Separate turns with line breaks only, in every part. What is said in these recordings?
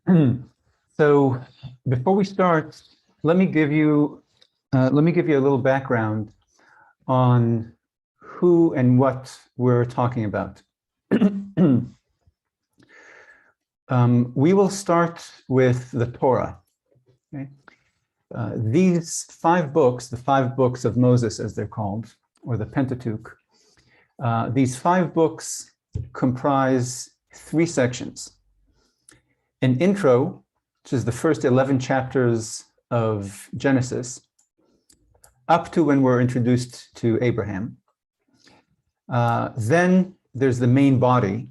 So before we start, let me give you a little background on who and what we're talking about. We will start with the Torah. Okay? These 5 books, the 5 books of Moses, as they're called, or the Pentateuch, these 5 books comprise 3 sections. An intro, which is the first 11 chapters of Genesis, up to when we're introduced to Abraham. Then there's the main body,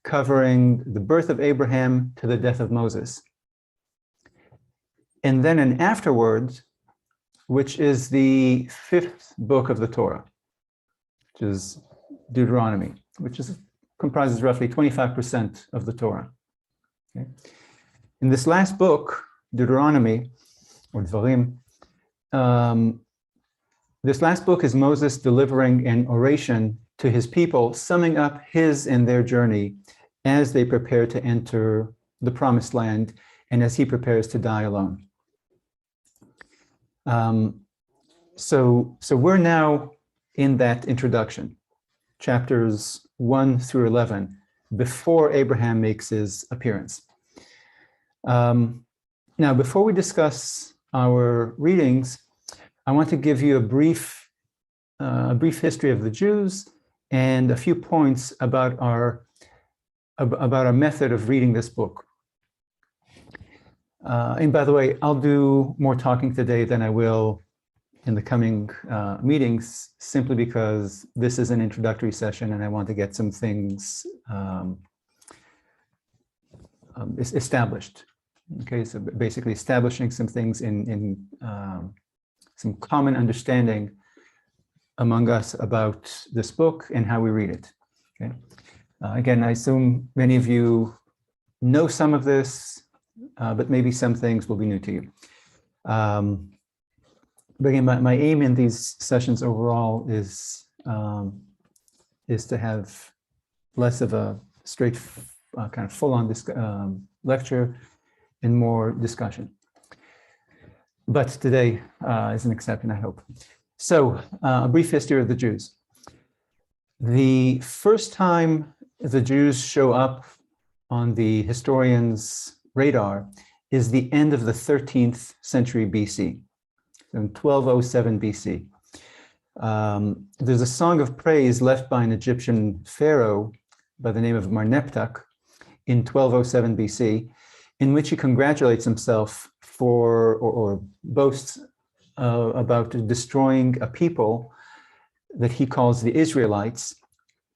covering the birth of Abraham to the death of Moses. And then an afterward, which is the 5th book of the Torah, which is Deuteronomy, which comprises roughly 25% of the Torah. Okay. In this last book, Deuteronomy, or Dvarim, this last book is Moses delivering an oration to his people, summing up his and their journey as they prepare to enter the promised land and as he prepares to die alone. So we're now in that introduction, chapters 1 through 11, before Abraham makes his appearance. Now, before we discuss our readings, I want to give you a brief history of the Jews and a few points about our method of reading this book. And by the way, I'll do more talking today than I will in the coming meetings, simply because this is an introductory session and I want to get some things established. Okay, so basically establishing some things in some common understanding among us about this book and how we read it. Okay. Again, I assume many of you know some of this, but maybe some things will be new to you. But again, my aim in these sessions overall is to have less of a straight kind of full-on lecture and more discussion. But today is an exception, I hope. So, a brief history of the Jews. The first time the Jews show up on the historian's radar is the end of the 13th century BC, in 1207 BC. There's a song of praise left by an Egyptian pharaoh by the name of Marneptah in 1207 BC, in which he congratulates himself for, or boasts about destroying a people that he calls the Israelites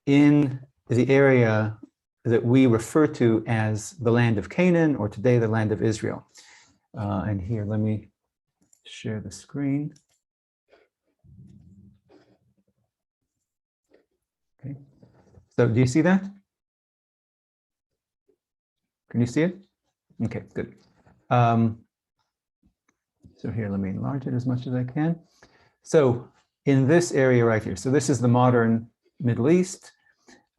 in the area that we refer to as the land of Canaan, or today the land of Israel. And here, let me share the screen. Okay. So do you see that? Can you see it? Okay, good. So here, let me enlarge it as much as I can. So in this area right here, so this is the modern Middle East.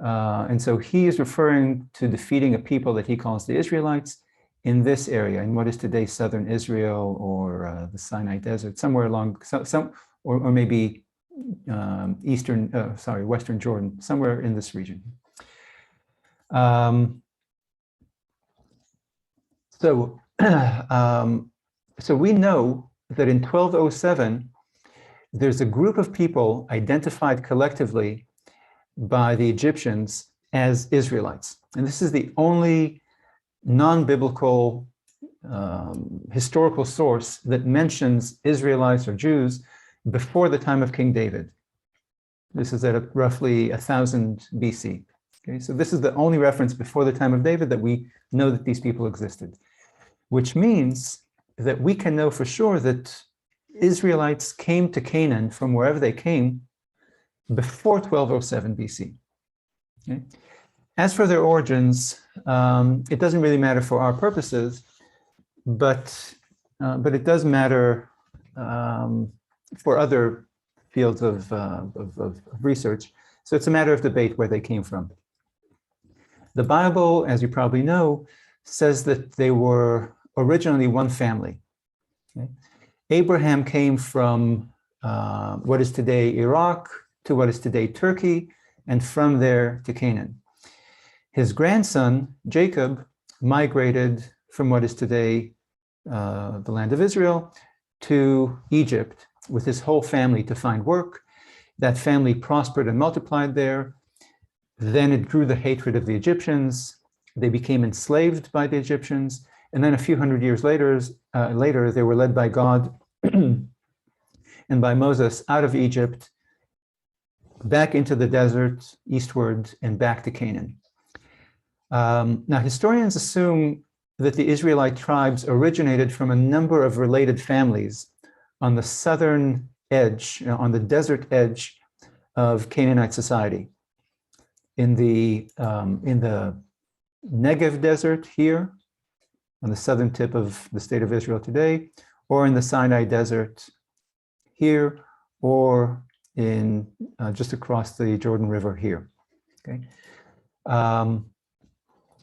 And so he is referring to defeating a people that he calls the Israelites in this area, in what is today southern Israel, or the Sinai Desert, somewhere along, or maybe Western Jordan, somewhere in this region. So we know that in 1207, there's a group of people identified collectively by the Egyptians as Israelites. And this is the only non-biblical historical source that mentions Israelites or Jews before the time of King David. This is at roughly 1000 BC. Okay, so this is the only reference before the time of David that we know that these people existed, which means that we can know for sure that Israelites came to Canaan from wherever they came before 1207 BC. Okay? As for their origins, it doesn't really matter for our purposes, but it does matter for other fields of research. So it's a matter of debate where they came from. The Bible, as you probably know, says that they were originally one family. Okay? Abraham came from what is today Iraq to what is today Turkey, and from there to Canaan. His grandson, Jacob, migrated from what is today the land of Israel to Egypt with his whole family to find work. That family prospered and multiplied there. Then it grew the hatred of the Egyptians. They became enslaved by the Egyptians. And then a few hundred years later, they were led by God and by Moses out of Egypt, back into the desert, eastward, and back to Canaan. Now, historians assume that the Israelite tribes originated from a number of related families on the southern edge, on the desert edge of Canaanite society. In the Negev desert here, on the southern tip of the state of Israel today, or in the Sinai desert here, or in just across the Jordan River here. Okay,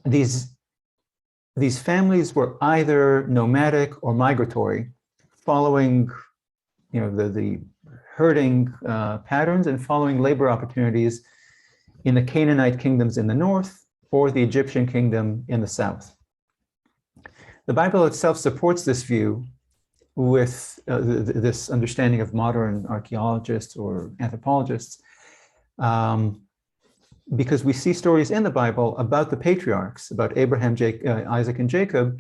these families were either nomadic or migratory, following, the herding patterns and following labor opportunities in the Canaanite kingdoms in the north or the Egyptian kingdom in the south. The Bible itself supports this view with this understanding of modern archaeologists or anthropologists, because we see stories in the Bible about the patriarchs, about Abraham, Isaac, and Jacob,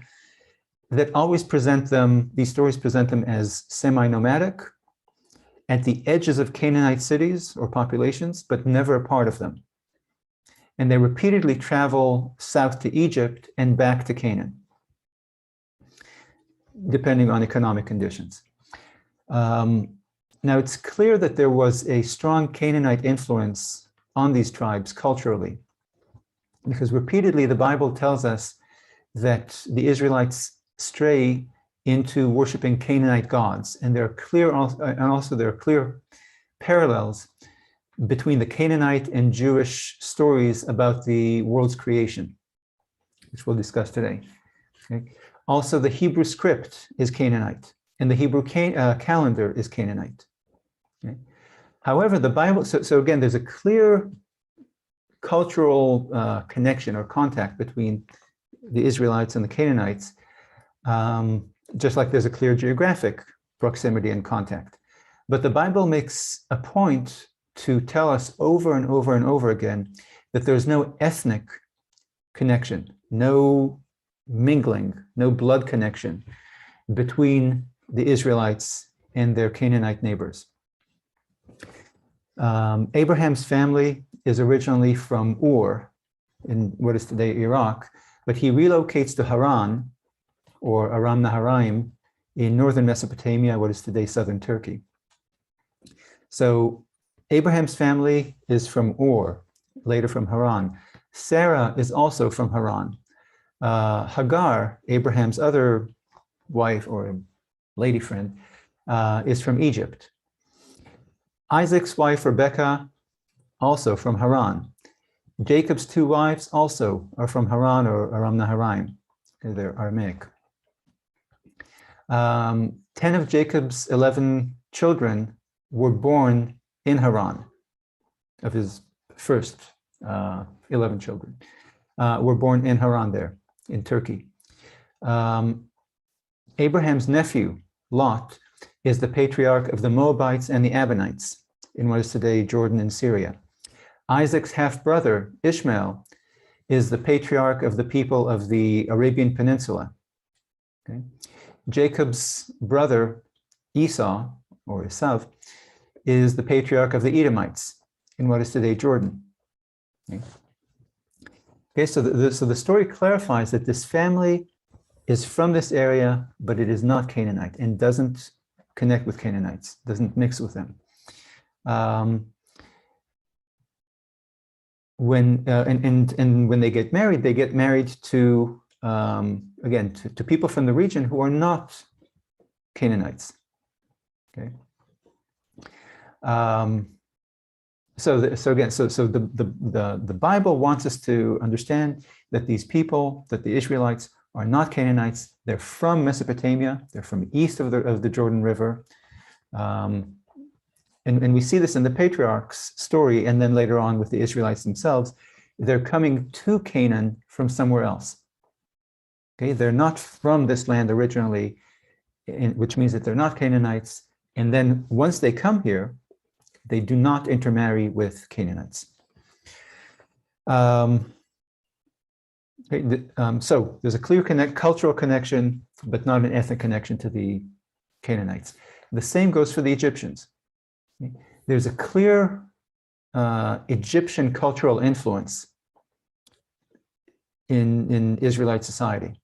that always these stories present them as semi-nomadic, at the edges of Canaanite cities or populations, but never a part of them. And they repeatedly travel south to Egypt and back to Canaan, depending on economic conditions. Now, it's clear that there was a strong Canaanite influence on these tribes culturally, because repeatedly the Bible tells us that the Israelites stray into worshiping Canaanite gods, and there are clear parallels between the Canaanite and Jewish stories about the world's creation, which we'll discuss today. Okay? Also, the Hebrew script is Canaanite, and the Hebrew calendar is Canaanite. Okay? However, the Bible, so again, there's a clear cultural connection or contact between the Israelites and the Canaanites, just like there's a clear geographic proximity and contact. But the Bible makes a point to tell us over and over and over again that there's no ethnic connection, no mingling, no blood connection between the Israelites and their Canaanite neighbors. Abraham's family is originally from Ur, in what is today Iraq, but he relocates to Haran, or Aram Naharaim, in northern Mesopotamia, what is today southern Turkey. So Abraham's family is from Ur, later from Haran. Sarah is also from Haran. Hagar, Abraham's other wife or lady friend, is from Egypt. Isaac's wife, Rebekah, also from Haran. Jacob's two wives also are from Haran or Aram Naharaim. They're Aramaic. 10 of Jacob's 11 children were born in Haran, of his first 11 children, were born in Haran there, in Turkey. Abraham's nephew, Lot, is the patriarch of the Moabites and the Ammonites in what is today Jordan and Syria. Isaac's half-brother, Ishmael, is the patriarch of the people of the Arabian Peninsula. Okay? Jacob's brother, Esau, or Esav, is the patriarch of the Edomites in what is today Jordan. Okay, so the story clarifies that this family is from this area, but it is not Canaanite and doesn't connect with Canaanites, doesn't mix with them. When they get married to again to people from the region who are not Canaanites. Okay. the Bible wants us to understand that these people, that the Israelites, are not Canaanites. They're from Mesopotamia. They're from east of the Jordan River. And we see this in the patriarchs' story, and then later on with the Israelites themselves. They're coming to Canaan from somewhere else. Okay, they're not from this land originally, which means that they're not Canaanites. And then once they come here, they do not intermarry with Canaanites. So there's a clear cultural connection, but not an ethnic connection to the Canaanites. The same goes for the Egyptians. There's a clear Egyptian cultural influence in Israelite society.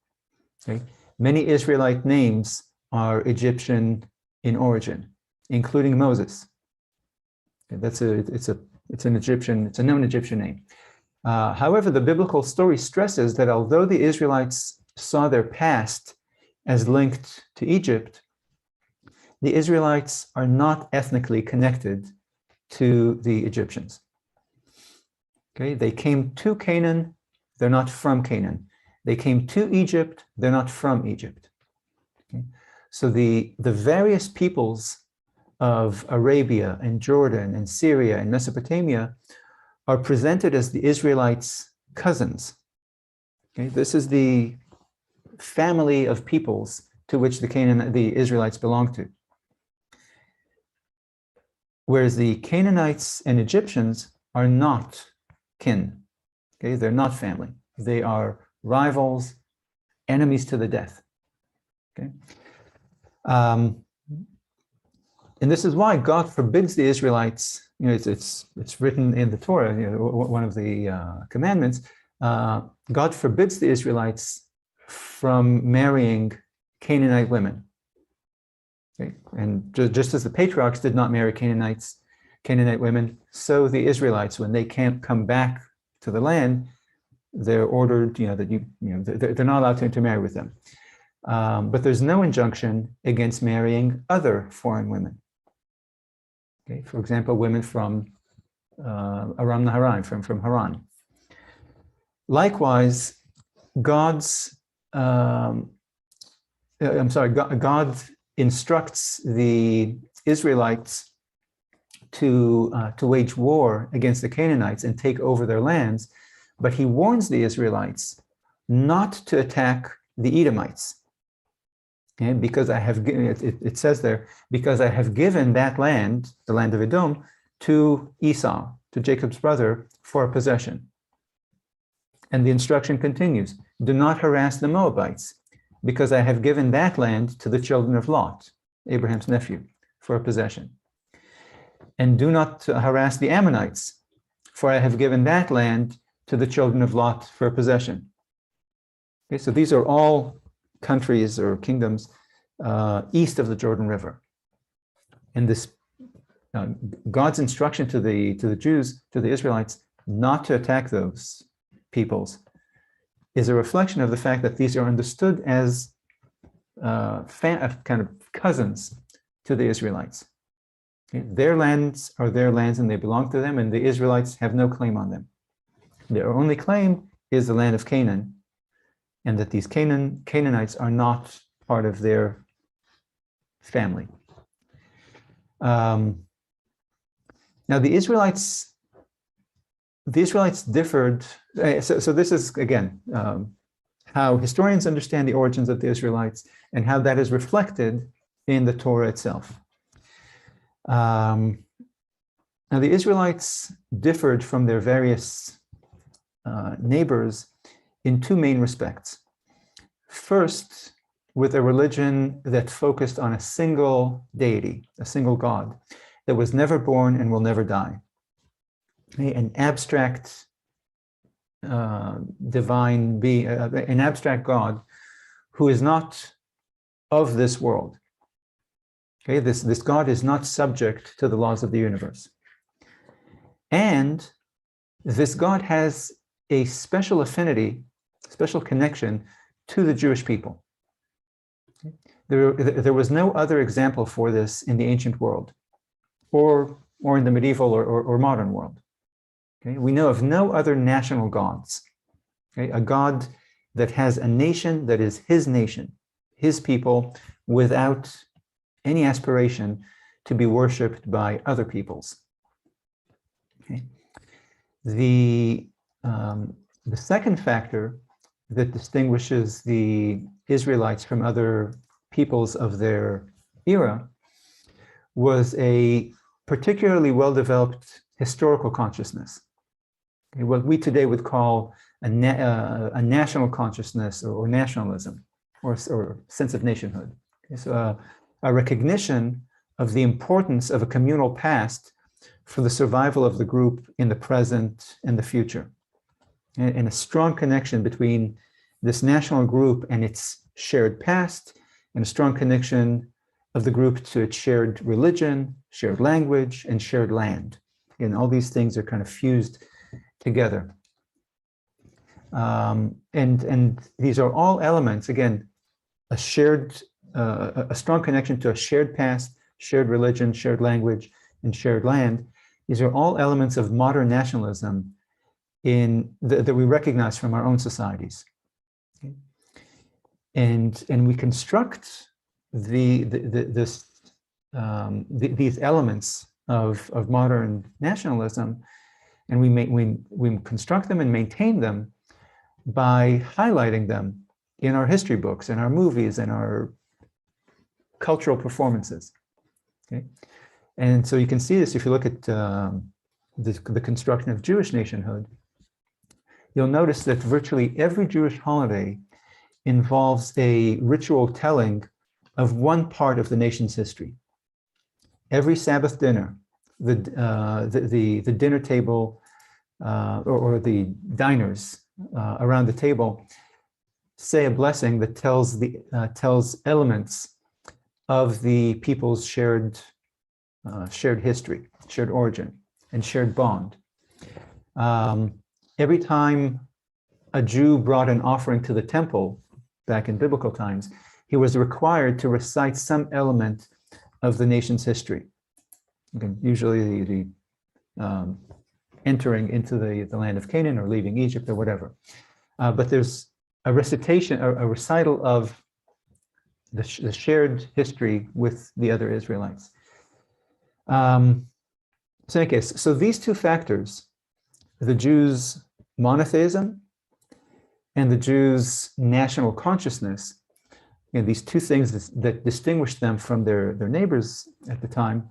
Okay? Many Israelite names are Egyptian in origin, including Moses. Okay, it's a known Egyptian name. However, the biblical story stresses that although the Israelites saw their past as linked to Egypt, the Israelites are not ethnically connected to the Egyptians. Okay, they came to Canaan, they're not from Canaan. They came to Egypt, they're not from Egypt. Okay? So the various peoples of Arabia and Jordan and Syria and Mesopotamia are presented as the Israelites' cousins. Okay? This is the family of peoples to which the Israelites belong to. Whereas the Canaanites and Egyptians are not kin. Okay? They're not family. They are rivals, enemies to the death. Okay? And this is why God forbids the Israelites. It's written in the Torah, one of the commandments. God forbids the Israelites from marrying Canaanite women. Okay? And just as the patriarchs did not marry Canaanite women, so the Israelites, when they can't come back to the land, they're ordered, that they're not allowed to intermarry with them. But there's no injunction against marrying other foreign women. Okay? For example, women from Aram Naharaim, from Haran. Likewise, God instructs the Israelites to wage war against the Canaanites and take over their lands, but he warns the Israelites not to attack the Edomites. Okay? Because it says there, because I have given that land, the land of Edom, to Esau, to Jacob's brother, for a possession. And the instruction continues, do not harass the Moabites, because I have given that land to the children of Lot, Abraham's nephew, for a possession. And do not harass the Ammonites, for I have given that land to the children of Lot for a possession. Okay, so these are all countries or kingdoms east of the Jordan River. And this God's instruction to the Jews, to the Israelites, not to attack those peoples is a reflection of the fact that these are understood as kind of cousins to the Israelites. Okay? Their lands are their lands and they belong to them, and the Israelites have no claim on them. Their only claim is the land of Canaan, and that these Canaanites are not part of their family. Now the Israelites differed. So this is again how historians understand the origins of the Israelites and how that is reflected in the Torah itself. Now the Israelites differed from their various neighbors in two main respects. First, with a religion that focused on a single deity, a single God, that was never born and will never die. An abstract divine being, an abstract God who is not of this world. Okay, this God is not subject to the laws of the universe. And this God has a special affinity, special connection to the Jewish people. There was no other example for this in the ancient world, or or in the medieval or modern world. Okay? We know of no other national gods. Okay? A God that has a nation that is his nation, his people, without any aspiration to be worshipped by other peoples. Okay? The second factor that distinguishes the Israelites from other peoples of their era was a particularly well-developed historical consciousness. Okay, what we today would call a national consciousness or nationalism or sense of nationhood. Okay, so a recognition of the importance of a communal past for the survival of the group in the present and the future. And a strong connection between this national group and its shared past, and a strong connection of the group to its shared religion, shared language, and shared land. And all these things are kind of fused together. And these are all elements, again, a strong connection to a shared past, shared religion, shared language, and shared land. These are all elements of modern nationalism that we recognize from our own societies. Okay? And we construct these elements of modern nationalism, and we construct them and maintain them by highlighting them in our history books, in our movies, and our cultural performances. Okay? And so you can see this if you look at the construction of Jewish nationhood. You'll notice that virtually every Jewish holiday involves a ritual telling of one part of the nation's history. Every Sabbath dinner, the dinner table or the diners around the table say a blessing that tells elements of the people's shared history, shared origin, and shared bond. Every time a Jew brought an offering to the temple back in biblical times, he was required to recite some element of the nation's history. Okay, usually the entering into the land of Canaan or leaving Egypt or whatever. But there's a recitation, a recital of the shared history with the other Israelites. So in any case, so these two factors, the Jews' monotheism and the Jews' national consciousness, these two things that distinguish them from their neighbors at the time,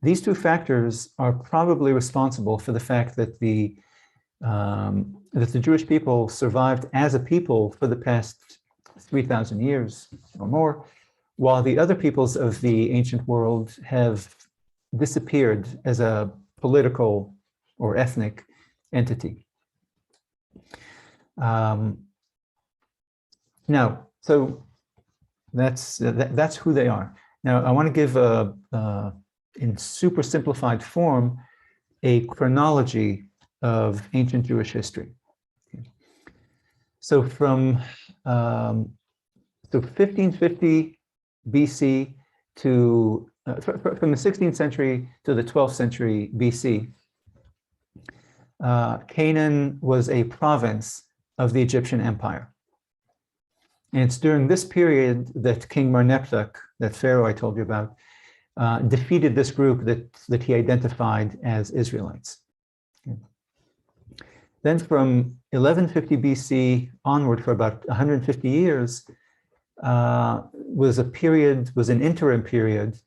these two factors are probably responsible for the fact that the Jewish people survived as a people for the past 3,000 years or more, while the other peoples of the ancient world have disappeared as a political or ethnic entity. Now, so that's who they are. Now, I want to give in super simplified form a chronology of ancient Jewish history. So from 1550 BC to from the 16th century to the 12th century BC, Canaan was a province of the Egyptian Empire. And it's during this period that King Merneptah, that pharaoh I told you about, defeated this group that he identified as Israelites. Okay. Then from 1150 BC onward for about 150 years was an interim period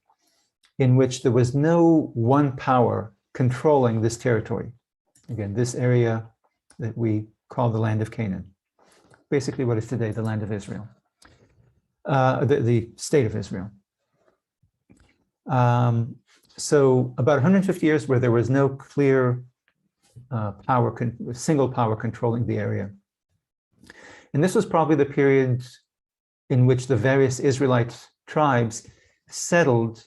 in which there was no one power controlling this territory. Again, this area that we call the land of Canaan. Basically what is today the land of Israel, the state of Israel. So about 150 years where there was no clear single power controlling the area. And this was probably the period in which the various Israelite tribes settled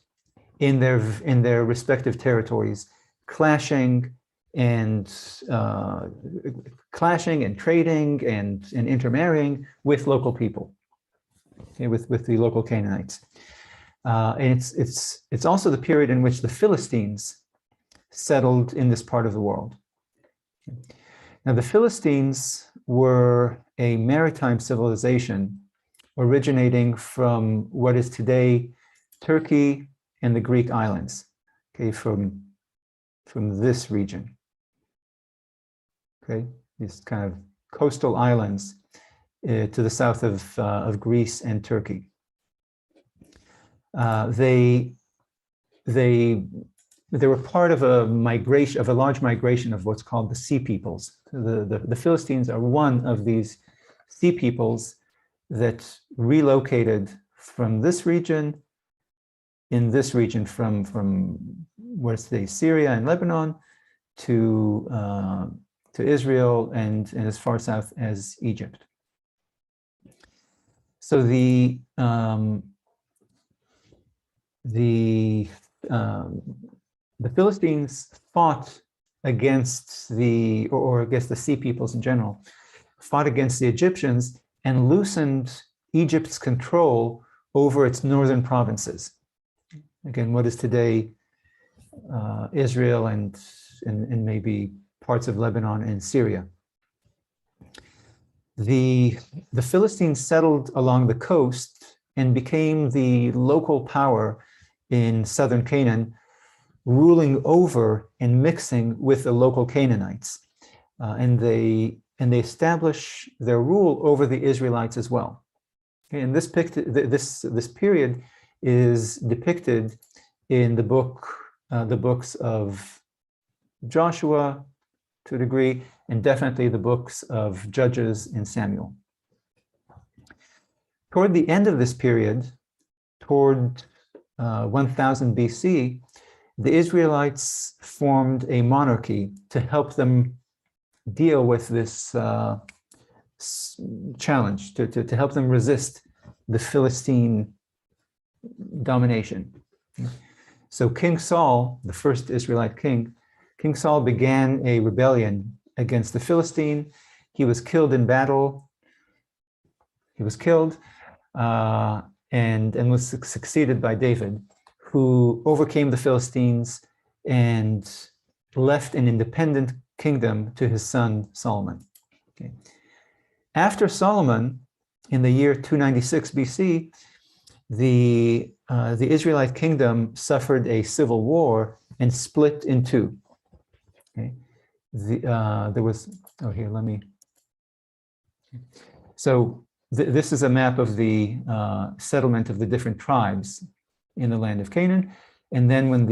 in their respective territories, clashing and trading and intermarrying with local people, okay, with the local Canaanites. And it's also the period in which the Philistines settled in this part of the world. Now, the Philistines were a maritime civilization originating from what is today Turkey and the Greek islands, okay, from this region, okay, these kind of coastal islands to the south of Greece and Turkey. They were part of a migration, of a large migration of what's called the Sea Peoples. The Philistines are one of these Sea Peoples that relocated from this region, from where's today Syria and Lebanon, to Israel and as far south as Egypt. So the Philistines fought against or against the Sea Peoples in general, fought against the Egyptians and loosened Egypt's control over its northern provinces. Again, what is today Israel and maybe parts of Lebanon and Syria. The Philistines settled along the coast and became the local power in southern Canaan, ruling over and mixing with the local Canaanites. And they establish their rule over the Israelites as well. And this period is depicted in the books of Joshua to a degree, and definitely the books of Judges and Samuel. Toward the end of this period, toward 1000 BC, the Israelites formed a monarchy to help them deal with this challenge, to help them resist the Philistine domination. So King Saul, the first Israelite king, King Saul began a rebellion against the Philistine. He was killed in battle. He was killed and was succeeded by David, who overcame the Philistines and left an independent kingdom to his son Solomon. Okay. After Solomon, in the year 296 BC, the Israelite kingdom suffered a civil war and split in two. Okay. There was, here, let me. So this is a map of the settlement of the different tribes in the land of Canaan. And then when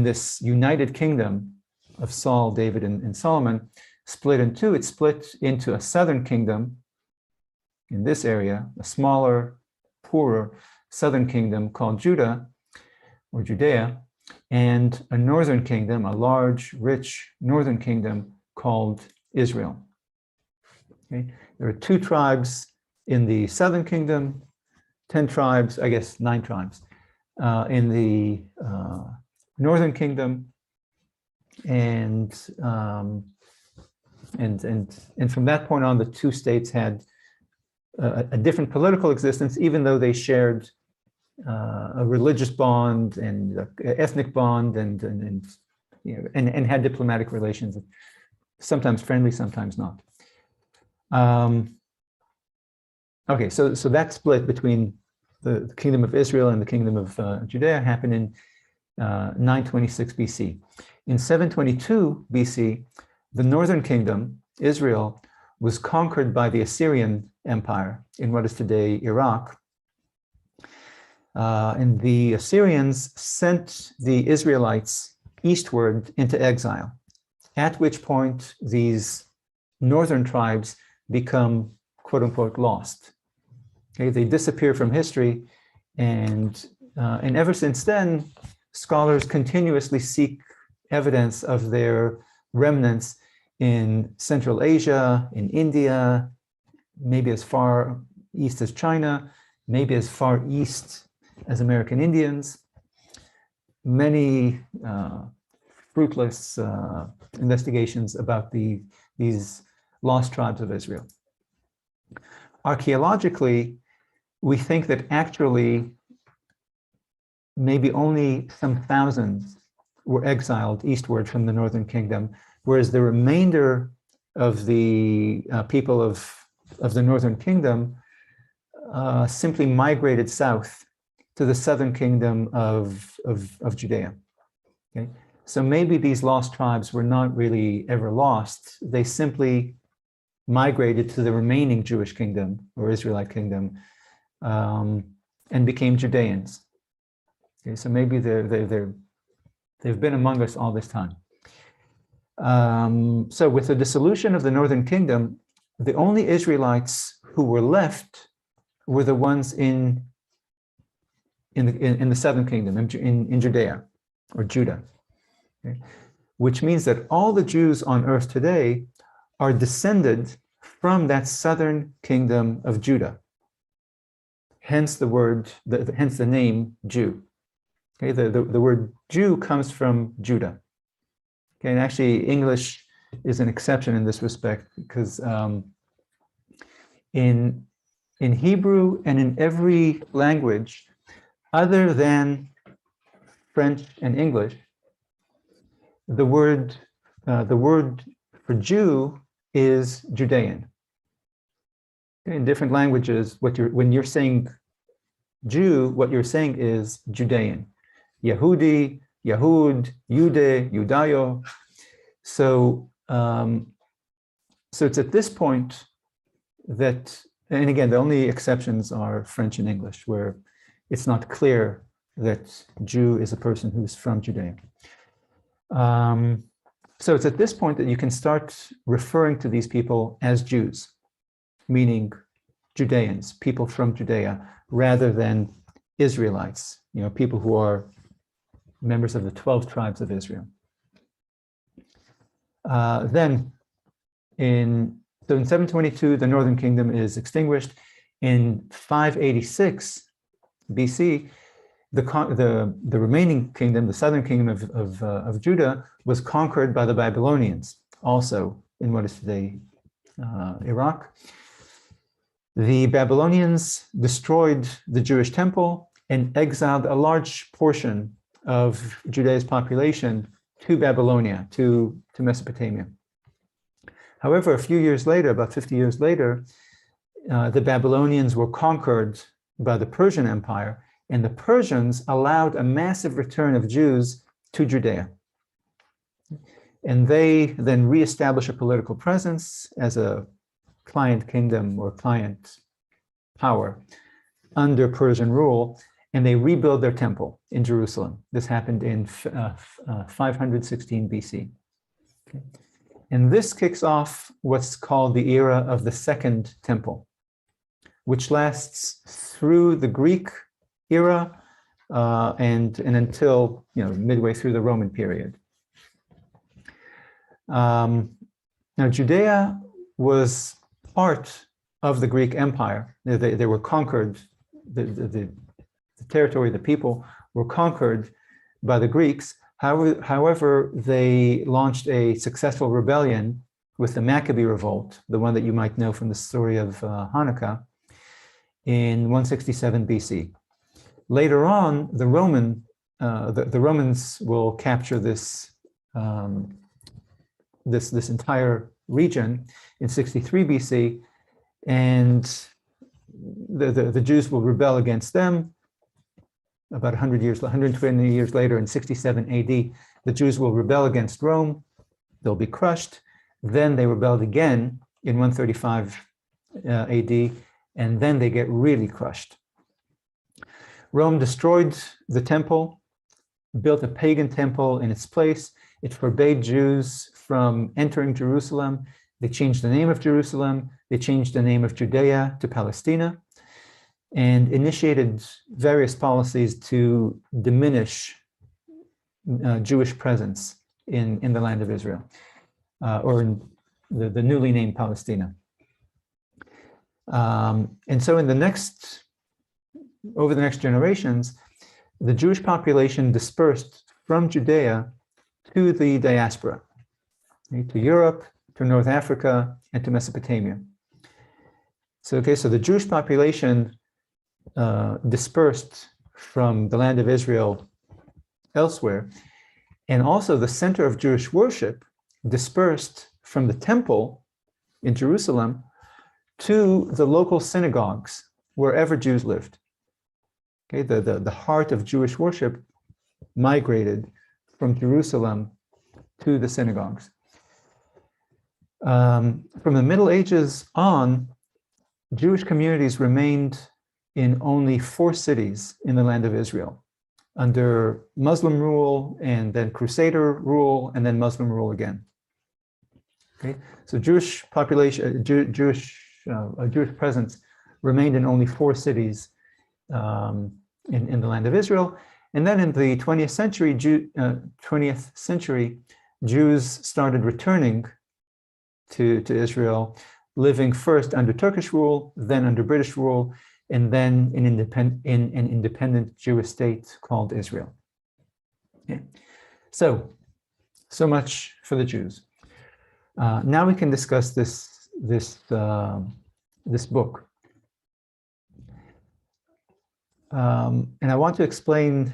this united kingdom of Saul, David, and Solomon split in two, it split into a southern kingdom in this area, a smaller, poorer southern kingdom called Judah or Judea, and a northern kingdom, a large, rich northern kingdom called Israel. Okay. There are 2 tribes in the southern kingdom, 10 tribes, I guess 9 tribes in the northern kingdom, and from that point on, the 2 states had a different political existence, even though they shared a religious bond and ethnic bond, and had diplomatic relations, sometimes friendly, sometimes not. Okay, so that split between the kingdom of Israel and the kingdom of Judea happened in 926 BC. In 722 BC, the northern kingdom, Israel, was conquered by the Assyrian Empire in what is today Iraq. And the Assyrians sent the Israelites eastward into exile, at which point these northern tribes become, quote unquote, lost. Okay, they disappear from history, and ever since then, scholars continuously seek evidence of their remnants in Central Asia, in India, maybe as far east as China, maybe as far east as American Indians. Many fruitless investigations about these lost tribes of Israel. Archaeologically, we think that actually maybe only some thousands were exiled eastward from the northern kingdom, whereas the remainder of the people of the northern kingdom simply migrated south to the southern kingdom of Judea. Okay? So maybe these lost tribes were not really ever lost. They simply migrated to the remaining Jewish kingdom or Israelite kingdom and became Judeans. Okay, so maybe they've been among us all this time. So with the dissolution of the northern kingdom, the only Israelites who were left were the ones in the southern kingdom, in Judea or Judah, okay? Which means that all the Jews on earth today are descended from that southern kingdom of Judah. Hence the word, hence the name Jew. Okay, the word Jew comes from Judah. Okay, and actually English is an exception in this respect because in Hebrew and in every language other than French and English, the word for Jew is Judean. Okay, in different languages, when you're saying Jew, what you're saying is Judean. Yehudi, Yahud, Yude, Yudayo. So it's at this point that, and again, the only exceptions are French and English, where it's not clear that Jew is a person who's from Judea. So it's at this point that you can start referring to these people as Jews, meaning Judeans, people from Judea, rather than Israelites, people who are members of the 12 tribes of Israel. Then in 722, the northern kingdom is extinguished. In 586 BC, the remaining kingdom, the southern kingdom of Judah, was conquered by the Babylonians, also in what is today Iraq. The Babylonians destroyed the Jewish temple and exiled a large portion of Judea's population to Babylonia, to Mesopotamia. However, a few years later, about 50 years later, the Babylonians were conquered by the Persian Empire, and the Persians allowed a massive return of Jews to Judea. And they then reestablished a political presence as a client kingdom or client power under Persian rule, and they rebuilt their temple in Jerusalem. This happened in 516 BC. Okay. And this kicks off what's called the era of the Second Temple, which lasts through the Greek era and until midway through the Roman period. Now, Judea was part of the Greek Empire. They were conquered. The territory, the people were conquered by the Greeks. However, they launched a successful rebellion with the Maccabee revolt, the one that you might know from the story of Hanukkah, in 167 BC. Later on, the Romans will capture this entire region in 63 BC, and the Jews will rebel against them. About 120 years later, in 67 AD, the Jews will rebel against Rome. They'll be crushed. Then they rebelled again in 135 AD, and then they get really crushed. Rome destroyed the temple, built a pagan temple in its place. It forbade Jews from entering Jerusalem. They changed the name of Jerusalem. They changed the name of Judea to Palestina, and initiated various policies to diminish Jewish presence in the land of Israel, or in the newly named Palestina. And so over the next generations, the Jewish population dispersed from Judea to the diaspora, to Europe, to North Africa, and to Mesopotamia. So the Jewish population dispersed from the land of Israel elsewhere, and also the center of Jewish worship dispersed from the temple in Jerusalem to the local synagogues wherever Jews lived. Okay, the heart of Jewish worship migrated from Jerusalem to the synagogues. From the Middle Ages on, Jewish communities remained in only 4 cities in the land of Israel, under Muslim rule and then Crusader rule and then Muslim rule again. Okay, so Jewish population, Jewish presence remained in only 4 cities in the land of Israel. And then in the 20th century, Jews started returning to Israel, living first under Turkish rule, then under British rule, and then in an independent Jewish state called Israel. Okay. So much for the Jews. Now we can discuss this book. And I want to explain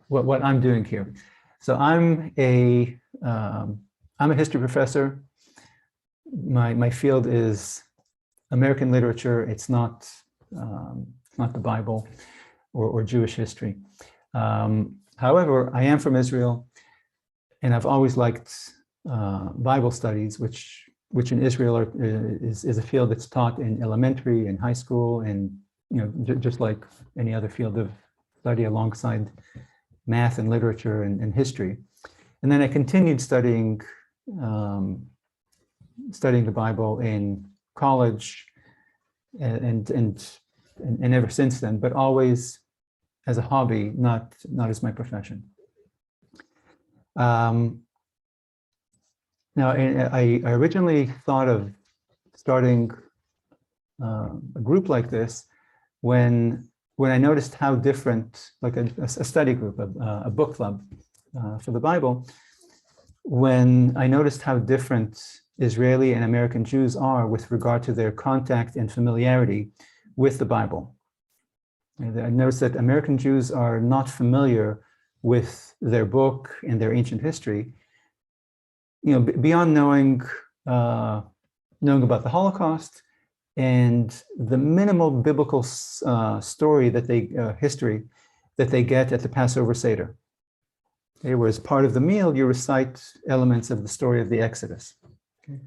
what I'm doing here. So I'm a history professor. My field is American literature. It's not the Bible or Jewish history. However, I am from Israel, and I've always liked Bible studies, which in Israel is a field that's taught in elementary and high school, and just like any other field of study alongside math and literature and history. And then I continued studying the Bible in college and ever since then, but always as a hobby, not as my profession. Now, I originally thought of starting a group like this when I noticed how different, like a study group, a book club for the Bible, when I noticed how different Israeli and American Jews are with regard to their contact and familiarity with the Bible. And I noticed that American Jews are not familiar with their book and their ancient history, beyond knowing about the Holocaust and the minimal biblical history that they get at the Passover Seder. Okay, whereas part of the meal, you recite elements of the story of the Exodus. Okay.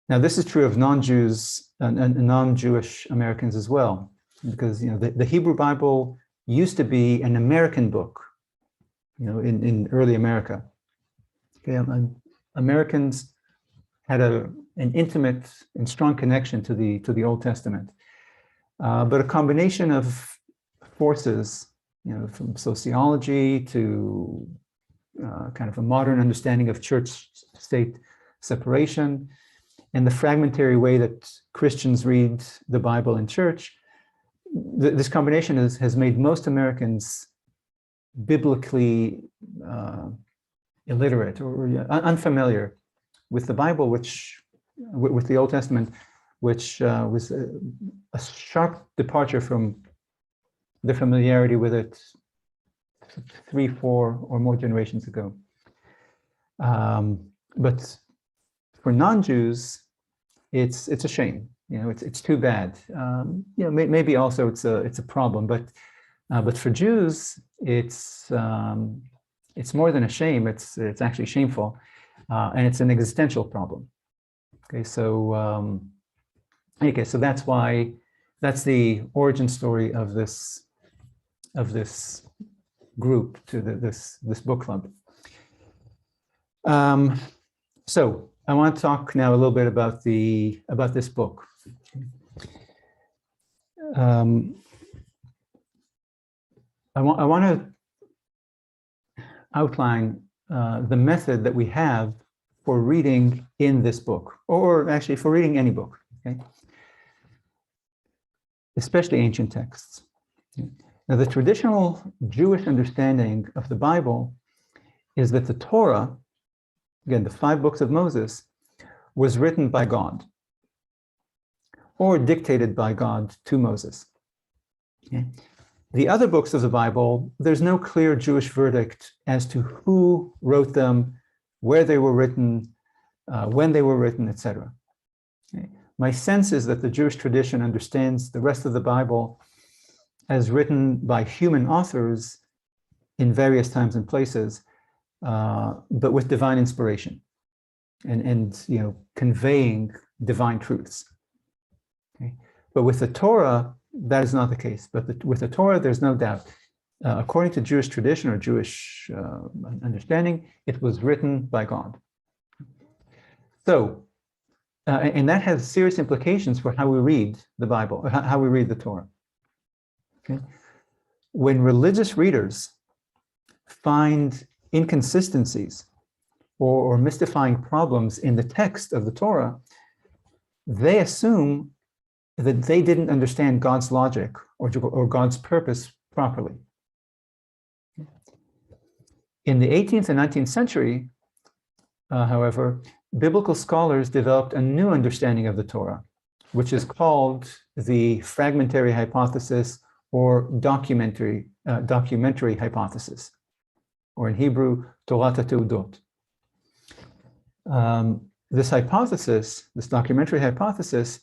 Now, this is true of non-Jews and non-Jewish Americans as well, because the Hebrew Bible used to be an American book, in early America. Okay, Americans had an intimate and strong connection to the Old Testament, but a combination of forces, from sociology to kind of a modern understanding of church-state separation, and the fragmentary way that Christians read the Bible in church, this combination has made most Americans biblically illiterate or unfamiliar with the Bible, with the Old Testament, which was a sharp departure from the familiarity with it 3, 4, or more generations ago. But for non-Jews, it's a shame. It's too bad. Maybe also it's a problem. But for Jews, it's more than a shame. It's actually shameful, and it's an existential problem. Okay, so so that's the origin story of this group to this book club. So I want to talk now a little bit about this book. I want to outline the method that we have for reading in this book, or actually for reading any book, okay? Especially ancient texts. Okay? Now, the traditional Jewish understanding of the Bible is that the Torah, again, the 5 books of Moses, was written by God. or dictated by God to Moses. Okay. The other books of the Bible, there's no clear Jewish verdict as to who wrote them, where they were written, when they were written, etc. Okay. My sense is that the Jewish tradition understands the rest of the Bible as written by human authors in various times and places, but with divine inspiration and conveying divine truths. Okay. But with the Torah, that is not the case. But with the Torah, there's no doubt. According to Jewish tradition or Jewish understanding, it was written by God. So, and that has serious implications for how we read the Bible, how we read the Torah. Okay? When religious readers find inconsistencies or mystifying problems in the text of the Torah, they assume that they didn't understand God's logic or God's purpose properly. In the 18th and 19th century, however, biblical scholars developed a new understanding of the Torah, which is called the fragmentary hypothesis or documentary hypothesis, or in Hebrew, Torah Teudot. This hypothesis, this documentary hypothesis,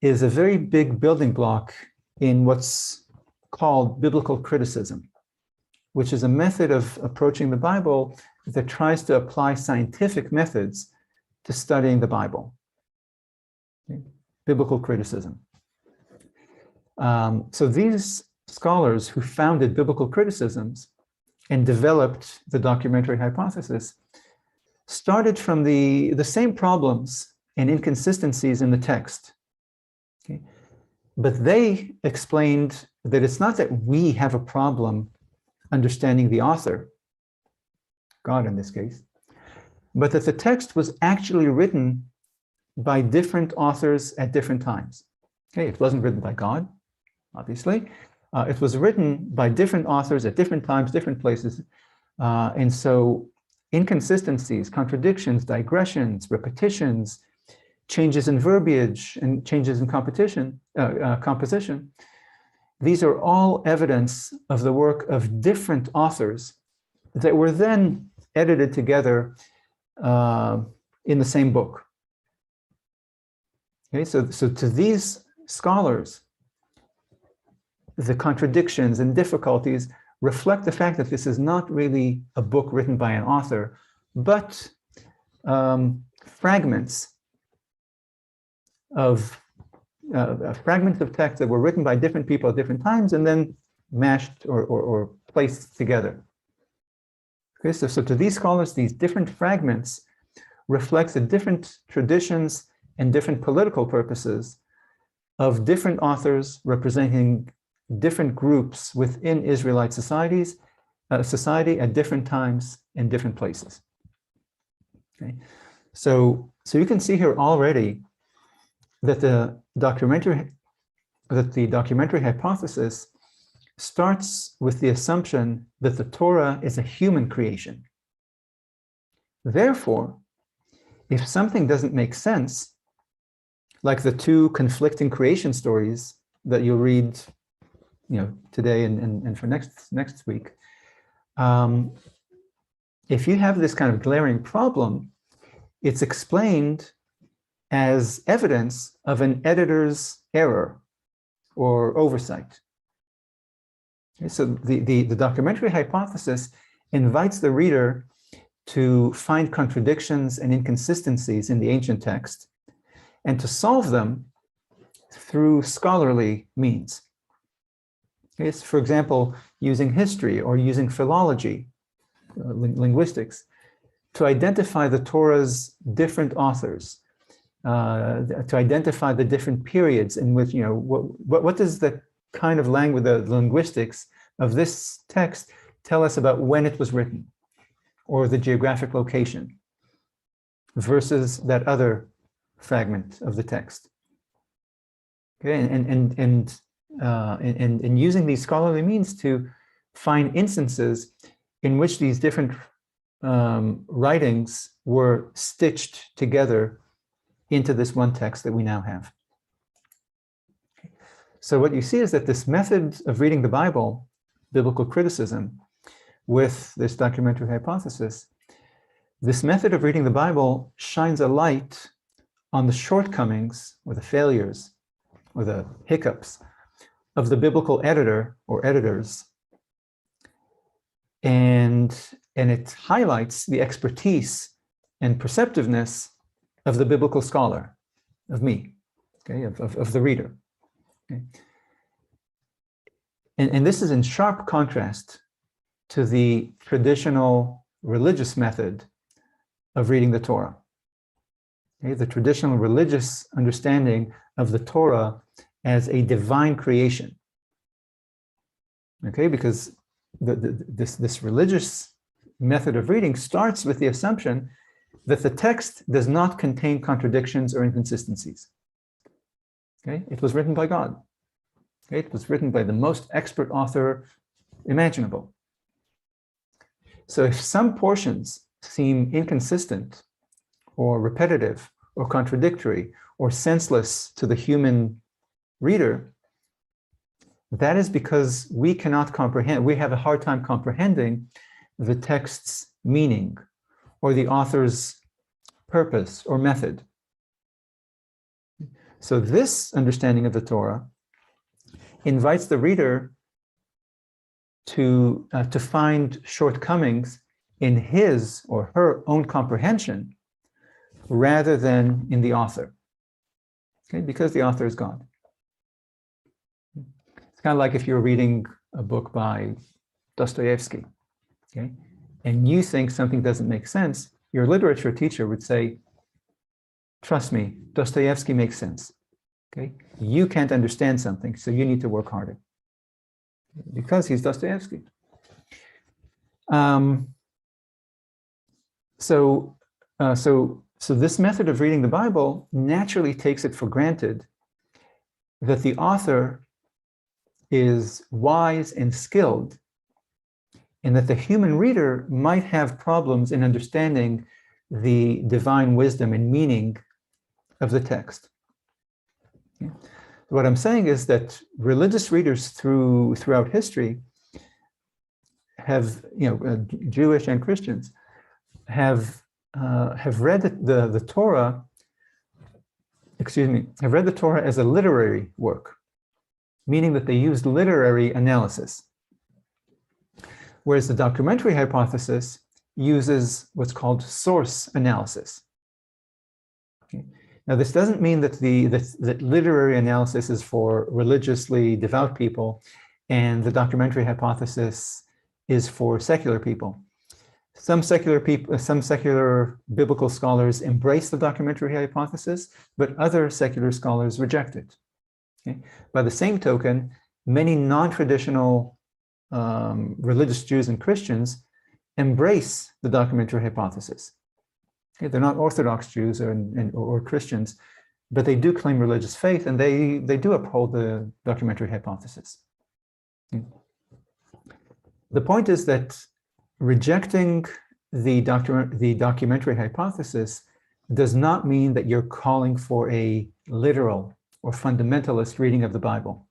is a very big building block in what's called biblical criticism, which is a method of approaching the Bible that tries to apply scientific methods to studying the Bible. Okay. Biblical criticism. So these scholars who founded biblical criticisms and developed the documentary hypothesis started from the same problems and inconsistencies in the text. Okay. But they explained that it's not that we have a problem understanding the author, God in this case, but that the text was actually written by different authors at different times. Okay, it wasn't written by God, obviously. It was written by different authors at different times, different places. And so inconsistencies, contradictions, digressions, repetitions, changes in verbiage, and changes in composition, these are all evidence of the work of different authors that were then edited together in the same book. Okay, so to these scholars, the contradictions and difficulties reflect the fact that this is not really a book written by an author, but fragments of text that were written by different people at different times and then mashed or placed together. Okay, so to these scholars, these different fragments reflect the different traditions and different political purposes of different authors representing different groups within Israelite society at different times in different places. Okay, so you can see here already that the documentary hypothesis starts with the assumption that the Torah is a human creation. Therefore, if something doesn't make sense, like the two conflicting creation stories that you'll read, today and for next week, if you have this kind of glaring problem, it's explained as evidence of an editor's error or oversight. Okay, so the documentary hypothesis invites the reader to find contradictions and inconsistencies in the ancient text and to solve them through scholarly means. Okay, so for example, using history or using philology, linguistics, to identify the Torah's different authors, to identify the different periods in which, what does the kind of language, the linguistics of this text tell us about when it was written, or the geographic location, versus that other fragment of the text. Okay, and using these scholarly means to find instances in which these different writings were stitched together into this one text that we now have. So what you see is that this method of reading the Bible, biblical criticism, with this documentary hypothesis, this method of reading the Bible shines a light on the shortcomings or the failures or the hiccups of the biblical editor or editors, and it highlights the expertise and perceptiveness of the biblical scholar, of me, okay, of the reader. Okay. And this is in sharp contrast to the traditional religious method of reading the Torah. Okay, the traditional religious understanding of the Torah as a divine creation. Okay, because this religious method of reading starts with the assumption that the text does not contain contradictions or inconsistencies. Okay, it was written by God. Okay, it was written by the most expert author imaginable. So if some portions seem inconsistent or repetitive or contradictory or senseless to the human reader, that is because we cannot comprehend, we have a hard time comprehending the text's meaning or the author's purpose or method. So this understanding of the Torah invites the reader to find shortcomings in his or her own comprehension rather than in the author. Okay, because the author is God. It's kind of like if you're reading a book by Dostoevsky, okay, and you think something doesn't make sense, your literature teacher would say, trust me, Dostoevsky makes sense. Okay, you can't understand something, so you need to work harder because he's Dostoevsky. So this method of reading the Bible naturally takes it for granted that the author is wise and skilled, and that the human reader might have problems in understanding the divine wisdom and meaning of the text. Okay. What I'm saying is that religious readers throughout history have, Jewish and Christians, have read the Torah, have read the Torah as a literary work, meaning that they used literary analysis. Whereas the documentary hypothesis uses what's called source analysis. Okay. Now, this doesn't mean that that literary analysis is for religiously devout people and the documentary hypothesis is for secular people. Some secular biblical scholars embrace the documentary hypothesis, but other secular scholars reject it. Okay. By the same token, many non-traditional religious Jews and Christians embrace the documentary hypothesis. Okay, they're not Orthodox Jews or Christians, but they do claim religious faith and they do uphold the documentary hypothesis. Okay. The point is that rejecting the documentary hypothesis does not mean that you're calling for a literal or fundamentalist reading of the Bible.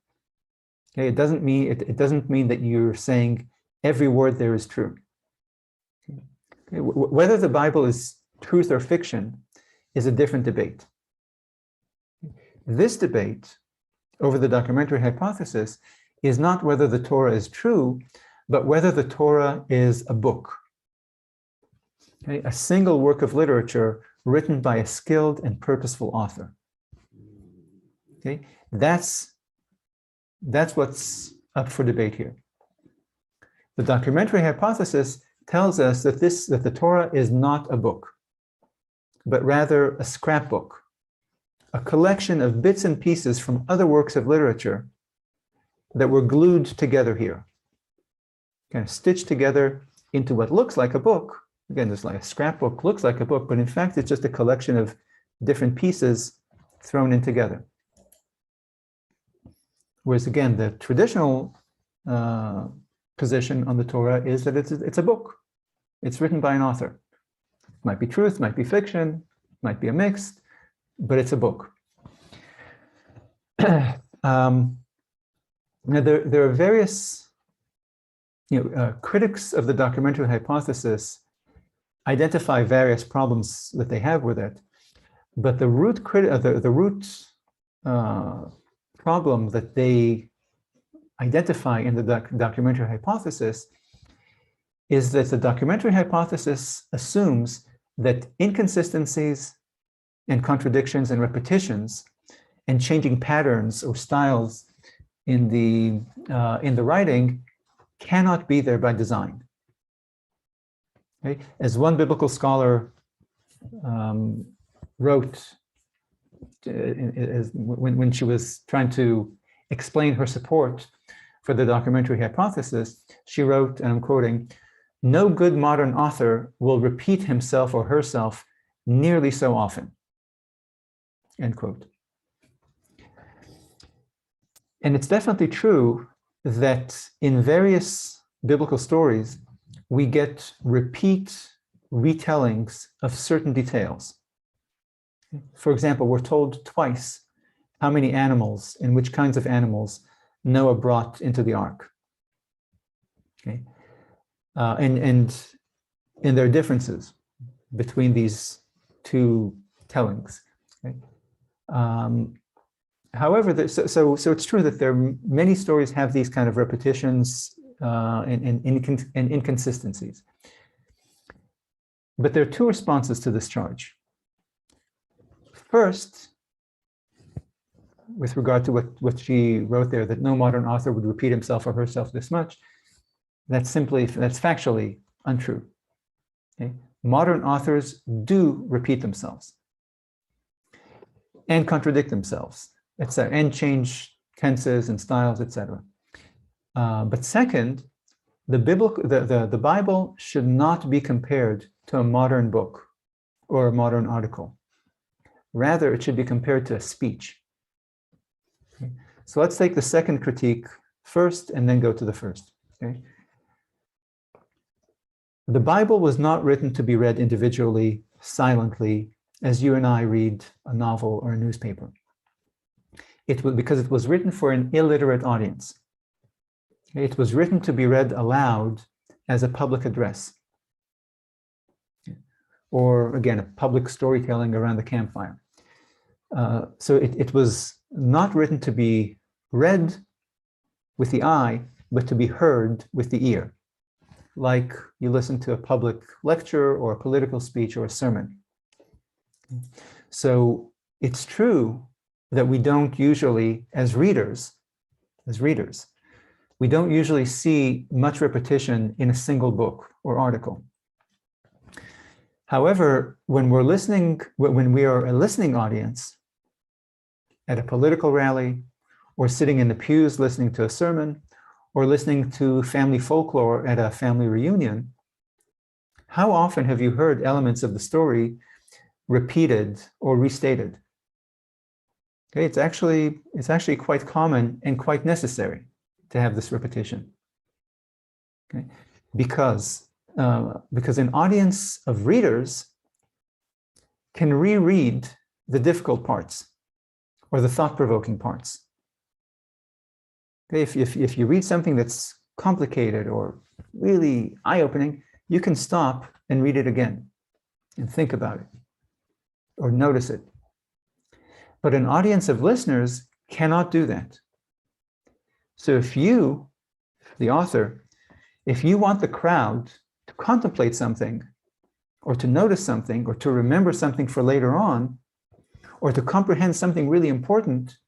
Okay, it doesn't mean that you're saying every word there is true. Okay, whether the Bible is truth or fiction is a different debate. This debate over the documentary hypothesis is not whether the Torah is true, but whether the Torah is a book. Okay, a single work of literature written by a skilled and purposeful author. Okay, that's what's up for debate here. The documentary hypothesis tells us that the Torah is not a book, but rather a scrapbook, a collection of bits and pieces from other works of literature that were glued together here, kind of stitched together into what looks like a book. Again, there's like a scrapbook looks like a book, but in fact, it's just a collection of different pieces thrown in together. Whereas again, the traditional position on the Torah is that it's a book. It's written by an author. It might be truth, might be fiction, might be a mix, but it's a book. Now, there are various critics of the documentary hypothesis identify various problems that they have with it, but the root problem that they identify in the documentary hypothesis is that the documentary hypothesis assumes that inconsistencies and contradictions and repetitions and changing patterns or styles in the writing cannot be there by design. Okay? As one biblical scholar wrote when she was trying to explain her support for the documentary hypothesis, she wrote, and I'm quoting, "No good modern author will repeat himself or herself nearly so often," end quote. And it's definitely true that in various biblical stories, we get repeat retellings of certain details. For example, we're told twice how many animals and which kinds of animals Noah brought into the ark. Okay, and there are differences between these two tellings. Okay? However, so it's true that many stories have these kind of repetitions and inconsistencies. But there are two responses to this charge. First, with regard to what she wrote there, that no modern author would repeat himself or herself this much, that's factually untrue. Okay? Modern authors do repeat themselves and contradict themselves, etc., and change tenses and styles, etc. But second, the Bible should not be compared to a modern book or a modern article. Rather, it should be compared to a speech. Okay? So let's take the second critique first and then go to the first. Okay? The Bible was not written to be read individually, silently, as you and I read a novel or a newspaper. Because it was written for an illiterate audience. It was written to be read aloud as a public address. Or again, a public storytelling around the campfire. So it was not written to be read with the eye, but to be heard with the ear, like you listen to a public lecture or a political speech or a sermon. So it's true that we don't usually, as readers, we don't usually see much repetition in a single book or article. However, when we are a listening audience at a political rally, or sitting in the pews listening to a sermon, or listening to family folklore at a family reunion, how often have you heard elements of the story repeated or restated? Okay, it's actually quite common and quite necessary to have this repetition. Okay, because an audience of readers can reread the difficult parts or the thought-provoking parts. Okay, if you read something that's complicated or really eye-opening, you can stop and read it again and think about it or notice it. But an audience of listeners cannot do that. So if you, the author, if you want the crowd to contemplate something or to notice something or to remember something for later on or to comprehend something really important,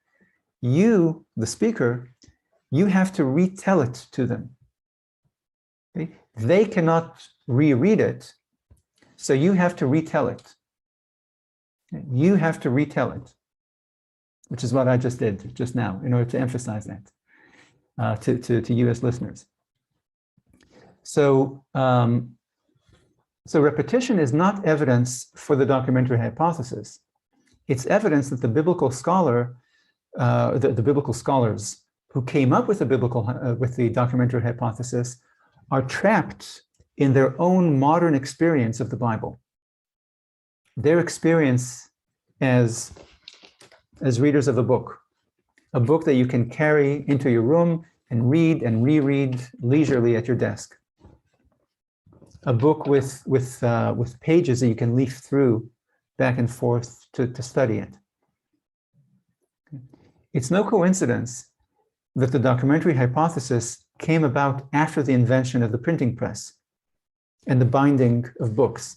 you, the speaker, you have to retell it to them. Okay? They cannot reread it, so you have to retell it. You have to retell it, which is what I just did just now in order to emphasize that to you as listeners. So, so repetition is not evidence for the documentary hypothesis. It's evidence that the biblical scholar, the biblical scholars who came up with the documentary hypothesis are trapped in their own modern experience of the Bible. Their experience as readers of a book, a book that you can carry into your room and read and reread leisurely at your desk. A book with pages that you can leaf through back and forth to study it. It's no coincidence that the documentary hypothesis came about after the invention of the printing press and the binding of books.